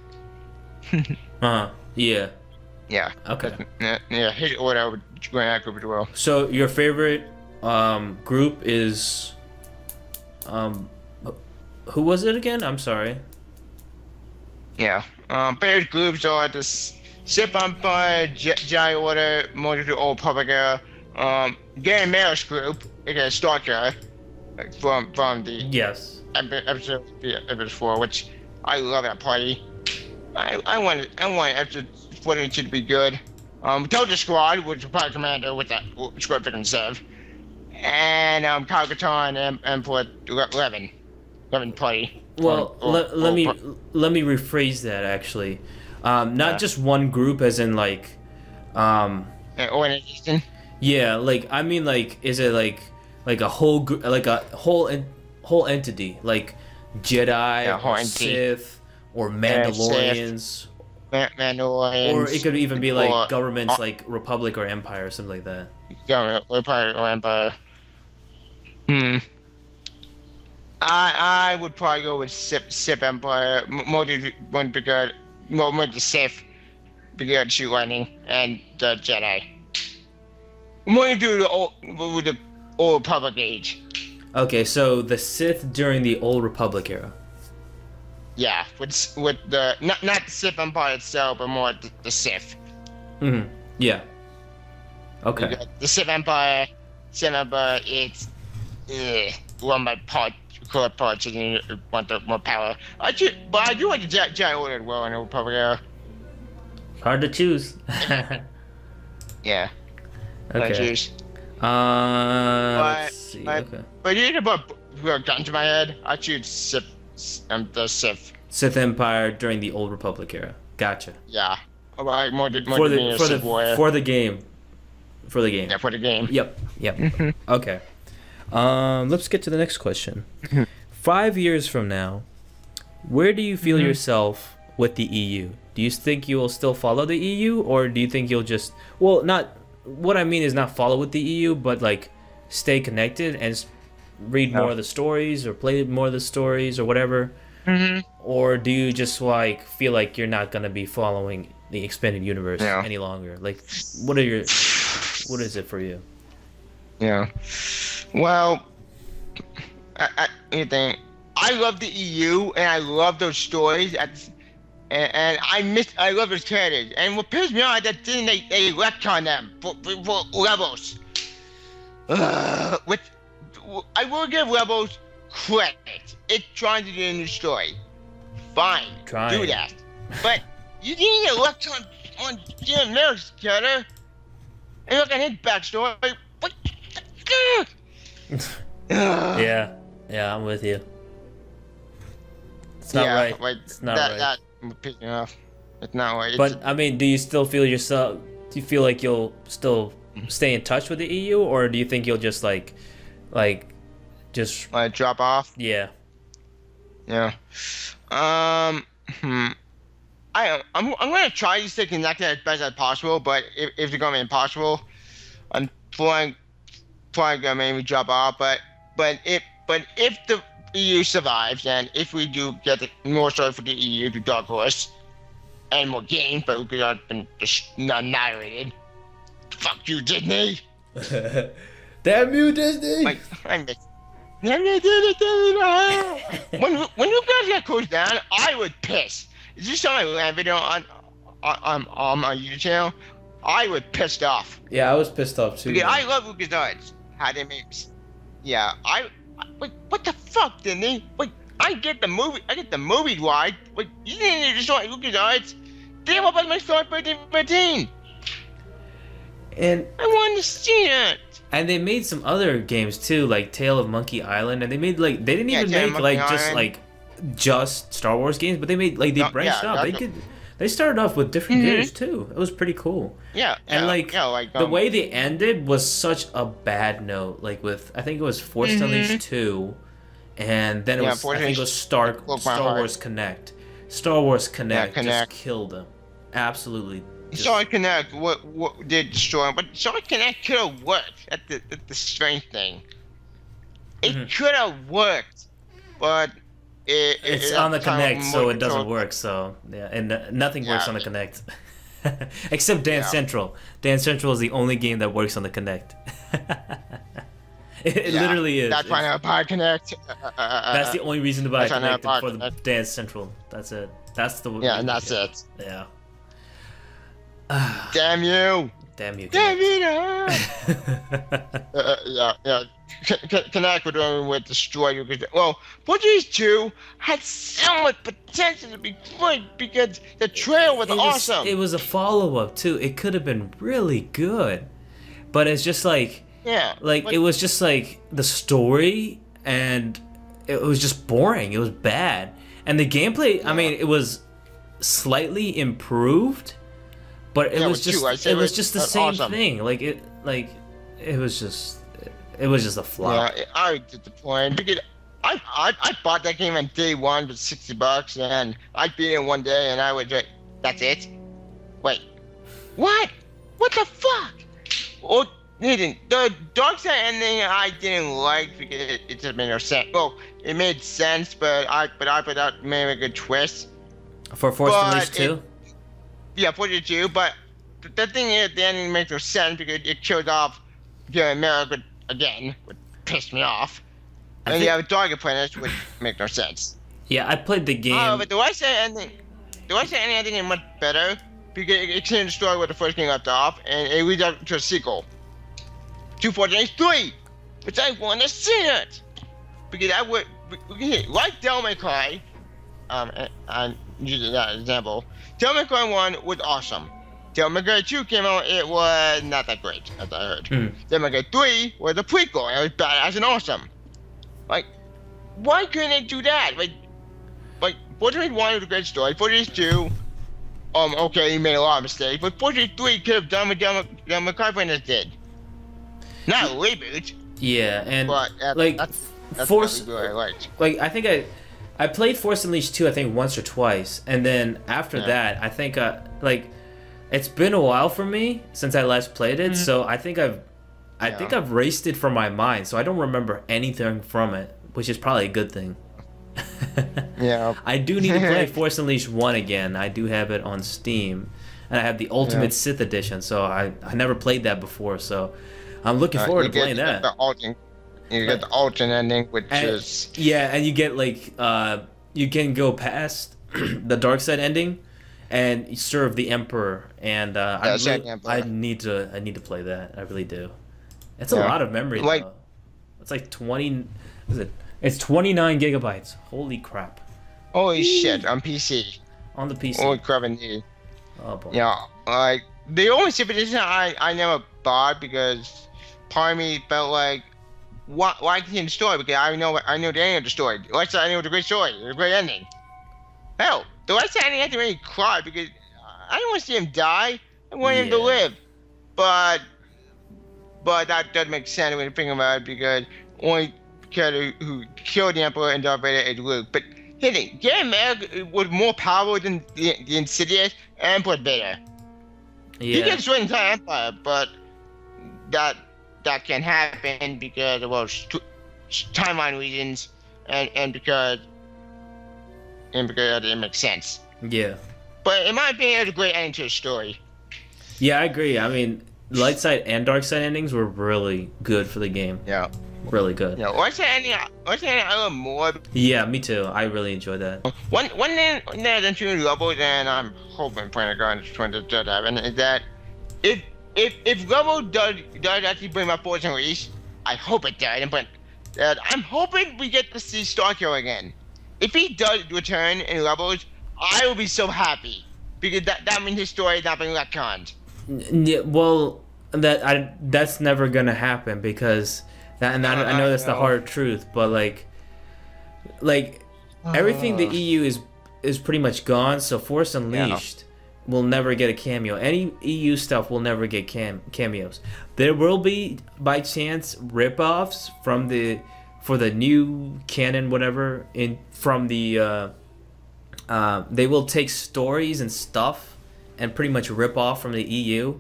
S2: Yeah.
S3: Yeah.
S2: Okay.
S3: Yeah, his order would go in that group as well.
S2: So your favorite group is who was it again? I'm sorry.
S3: Yeah. Favorite groups are the Sith Empire, Jedi Order, more to the Old Republic era. Dan Merrick's group, aka Stalker, from the episode 4, which I love that party. I want episode 42 to be good. Delta Squad, which is Pirate Commander with that squad picking Sev, and Kyle-Katarn and for 11 party.
S2: Well, let me rephrase that actually. Not just one group, as in like,
S3: organization.
S2: Yeah, like I mean, like, is it like a whole like a whole entity, like Jedi, or Sith, or Mandalorians,
S3: Mandalorians,
S2: or it could even be like governments, like Republic or Empire or something like that.
S3: Government, Republic or Empire. I would probably go with Sith Empire, more because more the Sith, because of shoot lightning, and the Jedi. More to do with the Old Republic age.
S2: Okay, so the Sith during the Old Republic era.
S3: Yeah, with the not the Sith Empire itself, but more the Sith.
S2: Yeah. Okay.
S3: Because the Sith Empire, it's run by corrupt parts and you want more power. But I do like the Jedi Order as well in the Republic era.
S2: Hard to choose.
S3: Yeah.
S2: Okay.
S3: Let's see.
S2: Okay.
S3: But you can put a gun to my head. I choose Sith. The Sith.
S2: Sith Empire during the Old Republic era. Gotcha.
S3: Yeah. Like more
S2: For the game. For the game.
S3: Yeah, for the game.
S2: Yep. Okay. Let's get to the next question. 5 years from now, where do you feel yourself with the EU? Do you think you will still follow the EU, or do you think you'll just not? What I mean is not follow with the EU, but like stay connected and read more of the stories or play more of the stories or whatever. Or do you just like feel like you're not gonna be following the expanded universe any longer? Like, what is it for you?
S3: Yeah. Well, I love the EU and I love those stories. And I love those characters. And what pissed me off is that they retcon them for levels. Which I will give levels credit. It's trying to do a new story. Fine, do that. But you didn't get left on Jim Miller's character. And look at his backstory. What?
S2: Yeah, I'm with you. It's not right.
S3: Like,
S2: it's not right.
S3: That would piss me off. It's not right.
S2: But I mean, do you still feel yourself? Do you feel like you'll still stay in touch with the EU, or do you think you'll just just
S3: drop off?
S2: Yeah.
S3: Yeah. I'm gonna try to stay connected as best as possible, but if it's gonna be impossible, I'm probably gonna maybe drop off. But if the EU survives, and if we do get more story for the EU to Dark Horse and more games, but we could have been just annihilated. Fuck you, Disney!
S2: Damn you, Disney!
S3: I miss. When you guys get closed down, I would piss. Is this on my land video on my YouTube channel? I was pissed off.
S2: Yeah, I was pissed off too.
S3: Because I love LucasArts. How they make. Yeah, what the fuck, Disney? Wait, I get the movie wide. Wait, you didn't destroy LucasArts. Damn, what was my start by 13?
S2: And
S3: I wanted to see it.
S2: And they made some other games too, like Tale of Monkey Island, and they made they didn't even make just Star Wars games, but they made they branched out. They started off with different games too. It was pretty cool.
S3: Yeah.
S2: And the way they ended was such a bad note. Like with I think it was Force Unleashed 2, and then it was I think it was Star Wars Connect. Star Wars Connect just killed them. Absolutely.
S3: Star Wars Connect what did destroy him, but Star Wars Connect could have worked. At the strange thing. It could have worked, but
S2: it's on the Connect, so it doesn't work. So yeah, and nothing works on the Connect, except Dance Central. Dance Central is the only game that works on the Connect. It literally is.
S3: That's why I buy Connect.
S2: That's the only reason to buy Connect for the Dance Central. That's it. That's the
S3: and that's it.
S2: Yeah.
S3: Damn you!
S2: Damn you!
S3: Damn you! Yeah. Connect would destroy you. Well, Portuguese 2 had so much potential to be good because the trail was awesome.
S2: It was a follow-up too. It could have been really good, but it's just it was just the story, and it was just boring. It was bad, and the gameplay. I mean, it was slightly improved. But it was just the same thing. It was just a flop.
S3: Yeah, I was disappointed because I bought that game on day one for $60, and I beat it one day, and I was like, that's it. Wait, what? What the fuck? Oh, the dark side ending I didn't like because it just made no sense. Well, it made sense, but I put out made a good twist.
S2: For Force Unleashed 2?
S3: Yeah, 42, but the thing is, the ending makes no sense because it kills off America again, which pissed me off. And you have a Target Planet, which makes no sense.
S2: Yeah, I played the game.
S3: But the West Side ending is much better because it extended the story where the first game left off, and it leads up to a sequel. 248-3, which I want to see it because I would like Devil May Cry. And using that example, Devil May Cry 1 was awesome. Devil May Cry 2 came out, it was not that great, as I heard.
S2: Mm.
S3: Devil May Cry 3 was a prequel, and it was badass and awesome. Like, why couldn't they do that? Like Forza 1 was a great story. Forza 2, okay, he made a lot of mistakes, but Forza 3 could have done what Devil May Cry franchise did. Not a reboot.
S2: Yeah, and
S3: but that's
S2: Force.
S3: what I liked.
S2: Like I think I played Force Unleashed 2 I think once or twice, and then after that I think like it's been a while for me since I last played it, so I think I've erased it from my mind, so I don't remember anything from it, which is probably a good thing.
S3: Yeah.
S2: I do need to play Force Unleashed 1 again. I do have it on Steam, and I have the Ultimate Sith Edition, so I never played that before, so I'm looking forward to playing that.
S3: You get the alternate ending, which is...
S2: Yeah, and you get, like, you can go past the dark side ending and serve the Emperor, and I need to play that. I really do. It's a lot of memory, though. It's like 20... Is it? It's 29 gigabytes. Holy crap.
S3: Holy shit, on PC.
S2: On the PC.
S3: Holy crap, indeed.
S2: Oh, boy.
S3: Yeah, like, the only Super Edition I never bought because part of me felt like, why continue the story? Because I know the ending of the story. The right side ending was a great story. It was a great ending. Hell, the right side ending had to really cry because I didn't want to see him die. I wanted him to live. But that doesn't make sense when you think about it because only character who killed the Emperor and Darth Vader is Luke. But hitting Garen Mayog was more powerful than the Insidious and Darth Vader. Yeah. He can destroy the entire Empire, but that can happen because of timeline reasons and because it didn't make sense. Yeah. But in my opinion, it was a great ending to the story.
S2: Yeah, I agree. I mean, light side and dark side endings were really good for the game. Yeah. Really good.
S3: Yeah, light side ending I love more.
S2: Yeah, me too. I really enjoyed that.
S3: One thing that intriguing levels, and I'm hoping Planet God is trying to do that, and is that if level does actually bring my Force Unleashed, I hope it does, but I'm hoping we get to see Starkill again. If he does return in levels, I will be so happy because that means his story is not being retconned.
S2: Yeah, well, that's never gonna happen because I know that's the hard truth, but like everything the EU is pretty much gone. So Force Unleashed will never get a cameo. Any EU stuff will never get cameos. There will be by chance rip-offs for the new canon, whatever. From the they will take stories and stuff and pretty much rip off from the EU,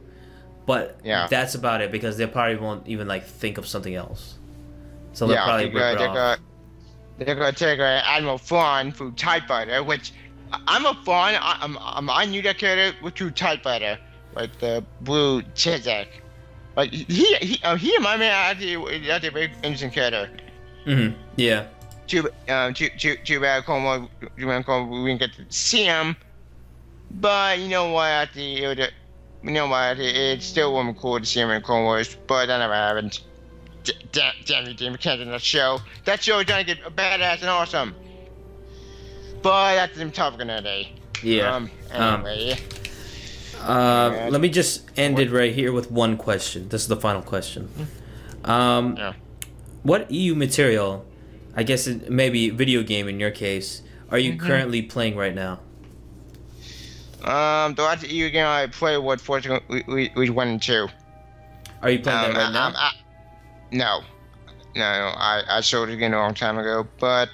S2: but that's about it because they probably won't even like think of something else. So they'll probably rip it off.
S3: They're gonna take Admiral Thrawn through TIE Fighter, which I'm a fan. I knew that character through TIE Fighter, like the blue Chizak. Like he reminded me actually a very interesting character.
S2: Yeah.
S3: Too bad we didn't get to see him. But you know what? It still would be cool to see him in Clone Wars, but that never happened. Damn you, Jim Can't in that show. That show is trying to get badass and awesome. But that's the topic another day.
S2: Yeah.
S3: Anyway.
S2: Let me just end it right here with one question. This is the final question. What EU material, I guess it maybe video game in your case, are you currently playing right now?
S3: The last EU game I played was Forza 1 and 2.
S2: Are you playing that right now?
S3: No. I sold it again a long time ago, but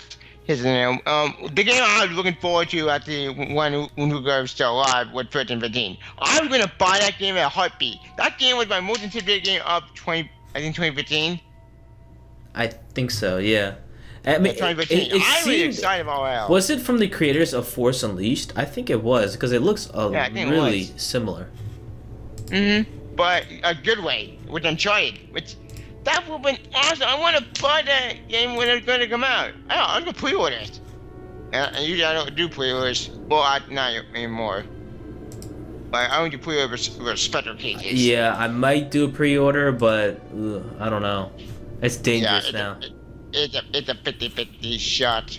S3: here's the name. The game I was looking forward to at the one who was still alive was 1315. I was gonna buy that game at a heartbeat. That game was my most anticipated game of 2015.
S2: I think so, yeah. I mean,
S3: I'm really excited about that.
S2: Was it from the creators of Force Unleashed? I think it was, because it looks really similar.
S3: But a good way, which I'm trying. That would have been awesome. I want to buy that game when it's going to come out. I'm going to pre-order it. And usually I don't do pre-orders. Well, not anymore. But I only do pre-orders for special cases.
S2: Yeah, I might do a pre-order, but I don't know. It's dangerous now.
S3: It's a 50-50 shot.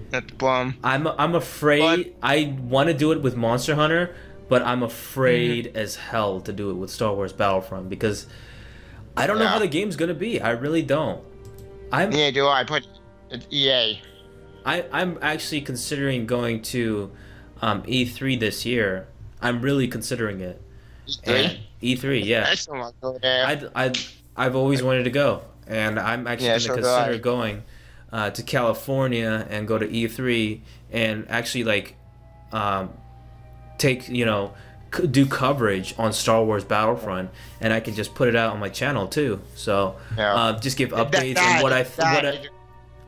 S3: That's the problem.
S2: I'm afraid I want to do it with Monster Hunter, but I'm afraid as hell to do it with Star Wars Battlefront because I don't know how the game's gonna be. I really don't.
S3: Yeah, do I put EA?
S2: I'm actually considering going to E3 this year. I'm really considering it.
S3: E3?
S2: E3, yeah.
S3: I still want to go there.
S2: I've always wanted to go, and I'm actually going to consider going to California and go to E3 and actually like take do coverage on Star Wars Battlefront, and I can just put it out on my channel too. So just give updates on what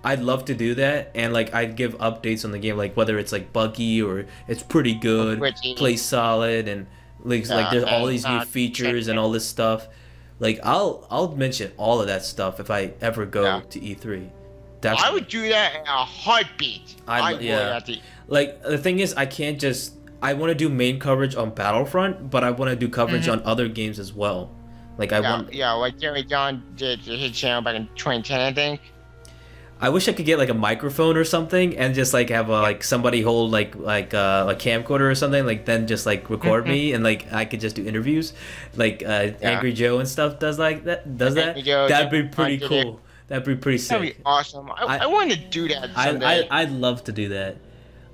S2: I'd love to do that, and like I'd give updates on the game, like whether it's like buggy or it's pretty good, plays solid, and like there's all these new features and all this stuff. Like I'll mention all of that stuff if I ever go to E3.
S3: I would do that in a heartbeat.
S2: Like the thing is, I can't just. I want to do main coverage on Battlefront, but I want to do coverage on other games as well. Like I want. Yeah,
S3: like Jerry John did his channel back in 2010, I think.
S2: I wish I could get like a microphone or something and just like have like somebody hold like a camcorder or something, like then just like record me and like I could just do interviews, like Angry Joe and stuff does that. That'd be pretty cool. That'd be pretty sick.
S3: That'd be awesome. I want to do that someday.
S2: I'd love to do that.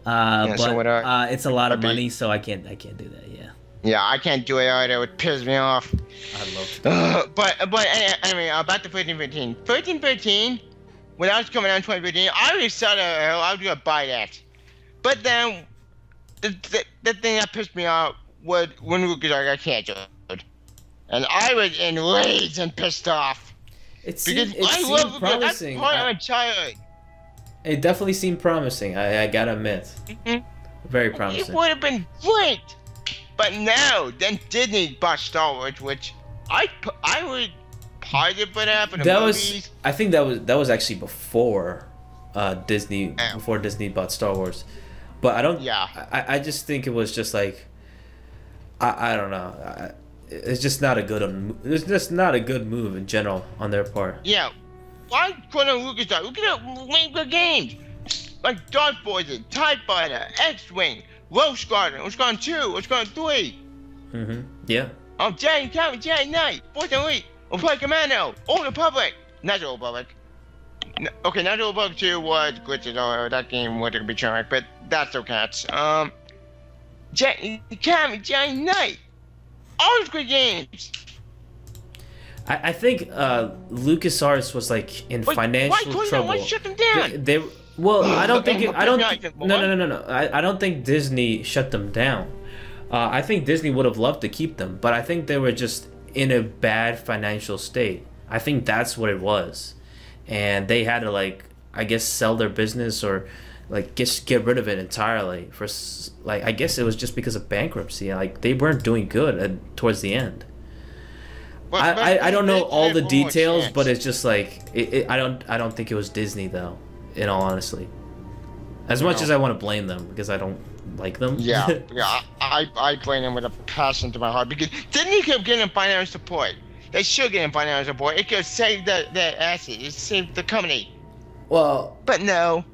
S2: But it's a lot of money, so I can't do that. Yeah.
S3: Yeah, I can't do it either. It would piss me off.
S2: I'd love to.
S3: But anyway, about the 1313. 1313. When I was coming out in 2015, I already said I was gonna buy that. But then, the thing that pissed me off was when Lucas got canceled, and I was enraged and pissed off.
S2: It seemed promising.
S3: That's part of my childhood.
S2: It definitely seemed promising. I gotta admit, very promising.
S3: It would have been great, but now then Disney bought Star Wars, which I would.
S2: I think that was actually before Disney bought Star Wars, but I don't. Yeah. I just think it was just like I don't know. It's just not a good. It's just not a good move in general on their part.
S3: Yeah. Why couldn't LucasArts? Look at make good games like Dark Forces, TIE Fighter, X-Wing, Rogue Squadron, Rogue Squadron 2, Rogue Squadron 3.
S2: Yeah.
S3: Jedi Knight, Force Elite. Play Commando, Old Republic, not the Old Republic. Okay, not the Old Republic 2 was glitches, or that game wasn't be charming, but that's okay. Jedi Knight, all those good games.
S2: I think LucasArts was like in financial trouble.
S3: Why shut them down?
S2: Well, I don't think. No. I don't think Disney shut them down. I think Disney would have loved to keep them, but I think they were just in a bad financial state. I think that's what it was, and they had to like I guess sell their business or like get rid of it entirely for like I guess it was just because of bankruptcy. Like they weren't doing good towards the end. I don't know all the details, but it's just like I don't think it was Disney though. In all honesty, as much as I want to blame them because I don't like them.
S3: Yeah, I blame them with a passion to my heart because Disney kept getting financial support. They should get financial support. It could save their assets. It saved the company.
S2: Well,
S3: but no.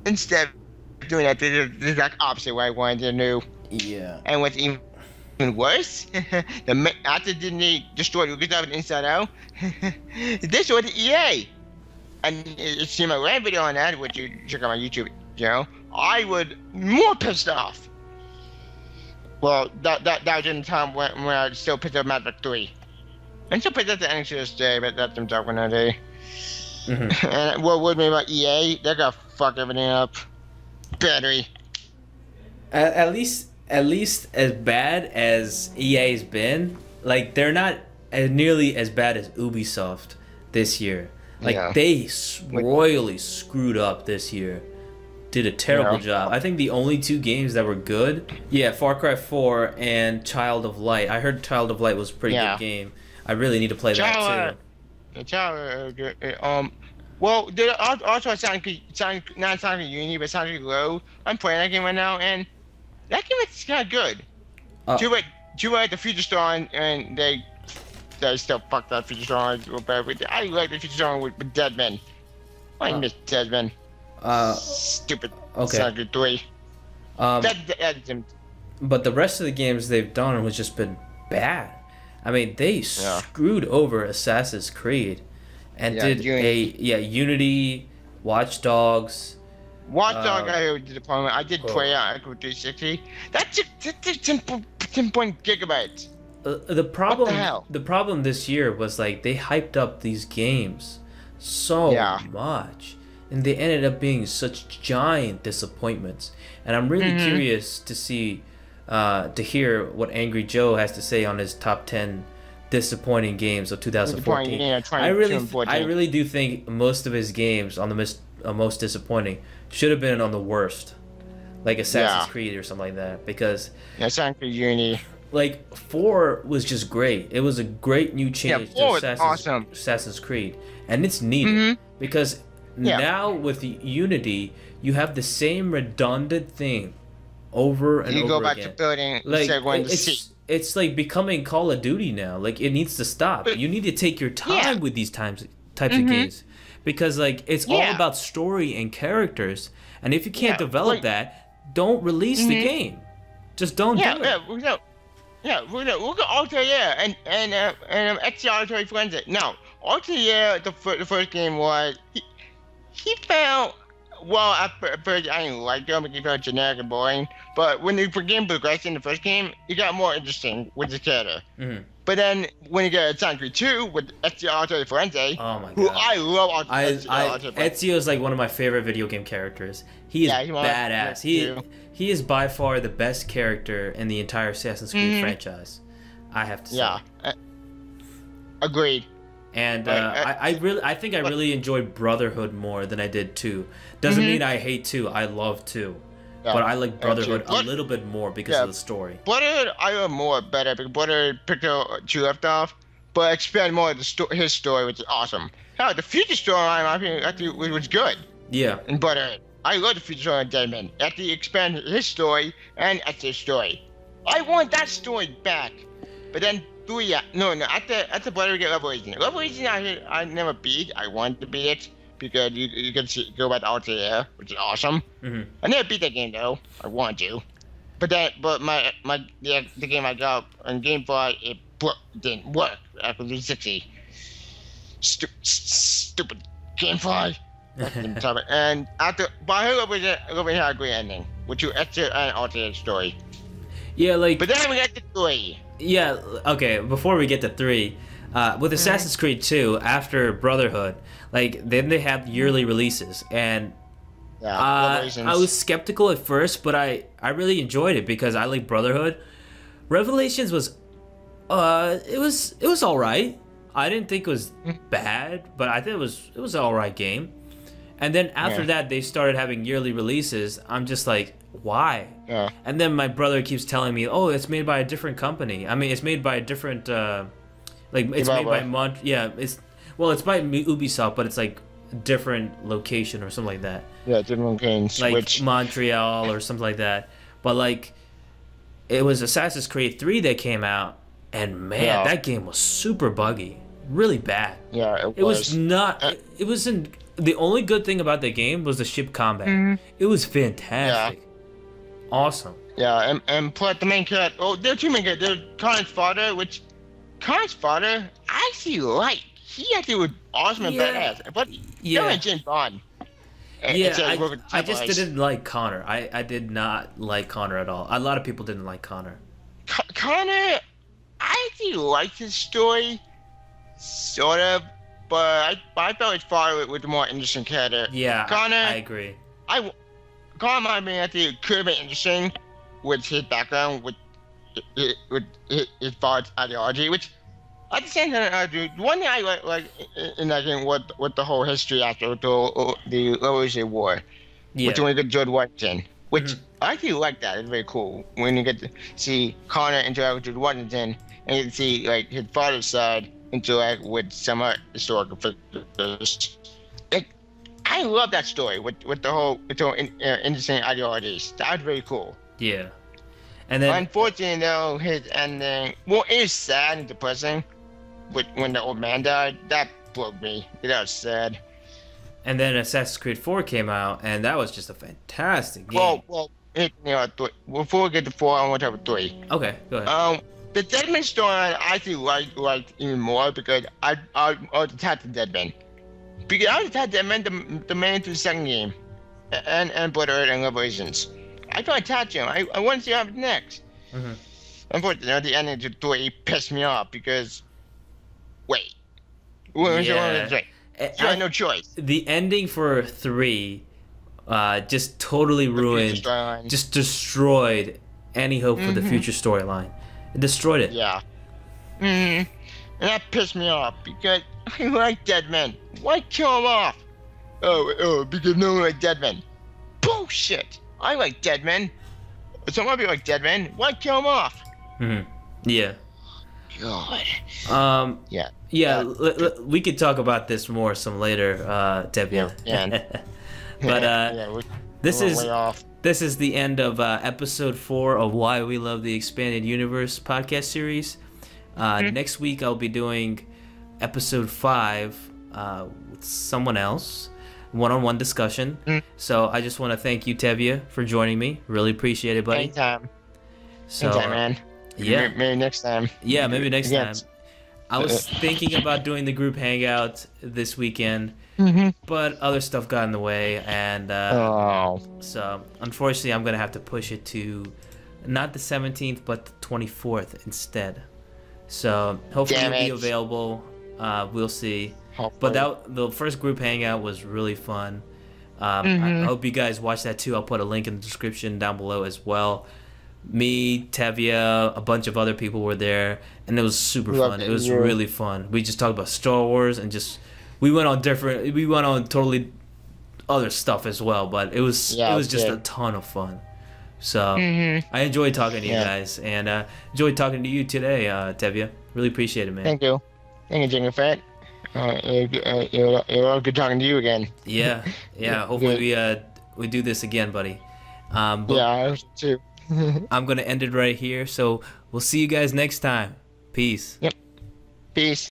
S3: Instead of doing that, they did the exact opposite way I wanted to do.
S2: Yeah.
S3: And what's even worse, after Disney destroyed LucasArts Inside Out, they destroyed the EA. And it seemed like I ran a video on that, which you check out my YouTube channel. I would more pissed off. Well, that was in the time when I still picked up Maverick 3. And still picked up the Anxious Day, but that's them talking that day. And what would me about EA? They're gonna fuck everything up. Battery.
S2: At least as bad as EA's been, like they're not nearly as bad as Ubisoft this year. Like they royally screwed up this year. Did a terrible job. I think the only two games that were good, Far Cry 4 and Child of Light. I heard Child of Light was a pretty good game. I really need to play that too.
S3: Well, there also not Sonic Unity, but Sonic Low. I'm playing that game right now, and that game is kind of good. Too bad the Future Star and they still fucked that Future Star. I like the Future Star with Deadman. I miss Deadman. Stupid.
S2: Okay.
S3: Sonic 3.
S2: but the rest of the games they've done has just been bad. I mean, they screwed over Assassin's Creed and did Unity, Watch Dogs.
S3: Watch Dogs, I did deployment. I did play out Echo 360. That's 10 gigabytes.
S2: The problem this year was like they hyped up these games so much, and they ended up being such giant disappointments. And I'm really curious to see, to hear what Angry Joe has to say on his top 10 disappointing games of 2014. I really do think most of his games on the most disappointing should have been on the worst, like Assassin's Creed or something like that, because
S3: Assassin's Creed Unity.
S2: Like 4 was just great. It was a great new change to Assassin's Creed, and it's needed because now with the Unity, you have the same redundant thing over and over again. You go back to building, like it's like becoming Call of Duty now. Like it needs to stop. You need to take your time with these types of games, because like it's all about story and characters. And if you can't develop that, don't release the game. Just don't do it.
S3: Look at Altair and Ezio Auditore Forensic. Now, Altair, the first game was he felt well at first. I didn't like him because he felt generic and boring. But when the game progressed in the first game, it got more interesting with the character. But then when you get Assassin's Creed 2 with Ezio Auditore Forensic, who I love,
S2: Ezio is like one of my favorite video game characters. He is badass. He is by far the best character in the entire Assassin's Creed franchise. I have to say.
S3: Yeah, agreed.
S2: And I think I really enjoyed Brotherhood more than I did 2. Doesn't mean I hate 2. I love 2. But I like Brotherhood a little bit more because of the story.
S3: Brotherhood, I love more better because Brotherhood picked up 2 left off, but expand more of his story, which is awesome. Hell, the future storyline I think was good.
S2: Yeah.
S3: In Brotherhood, I love the future story of Deadman. After you expand his story and Ezio's story, I want that story back. But then 3, after Brotherhood get Revelation. Revelation I never beat. I wanted to beat it, because you can go back to Altair, which is awesome. I never beat that game though. I want to, but the game I got on Game Boy, it didn't work after 360. Stupid Game Boy. And after, but I heard it had a great ending, which you Ezio and Altair story.
S2: Yeah, like.
S3: But then we got to 3.
S2: Yeah. Okay. Before we get to 3. With Assassin's Creed 2, after Brotherhood, like then they have yearly releases, and I was skeptical at first, but I really enjoyed it because I like Brotherhood. Revelations was, it was all right. I didn't think it was bad, but I think it was an all right game. And then after that, they started having yearly releases. I'm just like, why? Yeah. And then my brother keeps telling me, oh, it's made by a different company. I mean, it's made by a different. Like it's made by it's by Ubisoft, but it's like a different location or something like that.
S3: Yeah, different locations.
S2: Like Montreal or something like that. But like, it was Assassin's Creed 3 that came out, and man, that game was super buggy, really bad.
S3: Yeah,
S2: it was not. It wasn't. The only good thing about the game was the ship combat. It was fantastic. Awesome.
S3: Yeah, and plus the main character. Oh, there are 2 main characters. There's Connor's father, which. Connor's father, I actually like. He actually was awesome and badass. But James Bond.
S2: I just didn't like Connor. I did not like Connor at all. A lot of people didn't like Connor.
S3: Connor, I actually liked his story, sort of, but I felt his father was a more interesting character.
S2: Yeah,
S3: Connor,
S2: I agree.
S3: Connor might be actually could have been interesting with his background, with his father's ideology, which at the same time, one thing I like in that game was the whole history after the Revolutionary War, which when you get George Washington, which I actually like that. It's very cool when you get to see Connor interact with George Washington, and you can see like his father's side interact with some historical figures. I love that story with the whole interesting ideologies. That was very cool.
S2: Yeah. And then,
S3: unfortunately, though, his ending, well, it is sad and depressing. When the old man died, that broke me. That was sad.
S2: And then Assassin's Creed 4 came out, and that was just a fantastic game.
S3: before we get to 4, I want to talk about 3.
S2: Okay, go ahead.
S3: The Deadman storyline I actually liked even more because I was attached to Deadman. Because I was attached to Deadman the main through the second game, and Blood Earth and Revelations. I felt attached to him. I want to see what happens next.
S2: Mm-hmm.
S3: Unfortunately, the ending to 3 pissed me off because, wait,
S2: Yeah.
S3: You had no choice.
S2: The ending for 3 just totally ruined,
S3: storyline.
S2: just destroyed any hope for the future storyline. It destroyed it.
S3: Yeah. And that pissed me off because I like Deadman. Why kill him off? Oh, because no one likes Deadman. Bullshit. I like Deadman. Some of you like Deadman. Why kill him off?
S2: Yeah.
S3: God. Yeah.
S2: Yeah, we could talk about this more some later, Tevya.
S3: Yeah.
S2: But this
S3: we're
S2: is
S3: way off.
S2: this is the end of episode 4 of Why We Love the Expanded Universe podcast series. Next week I'll be doing episode 5 with someone else, one-on-one discussion. So I just want to thank you, Tevya, for joining me. Really appreciate it, buddy.
S3: Anytime.
S2: So,
S3: Anytime, man.
S2: Yeah.
S3: Maybe next time.
S2: Yeah, maybe next
S3: Again.
S2: time. I was thinking about doing the group hangout this weekend, but other stuff got in the way, and so unfortunately I'm gonna have to push it to not the 17th but the 24th instead. So hopefully it'll be available. We'll see.
S3: Hopefully.
S2: But the first group hangout was really fun. I hope you guys watch that too. I'll put a link in the description down below as well. Me, Tevya, a bunch of other people were there, and it was super fun. It was really fun. We just talked about Star Wars and we went on totally other stuff as well, but it was just a ton of fun. So I enjoyed talking to you guys, and enjoyed talking to you today, Tevya. Really appreciate it, man.
S3: Thank you, Jingle Fat. You're good talking to you again.
S2: Yeah. Hopefully we do this again, buddy.
S3: Yeah, I hope too.
S2: I'm gonna end it right here. So we'll see you guys next time. Peace.
S3: Yep. Peace.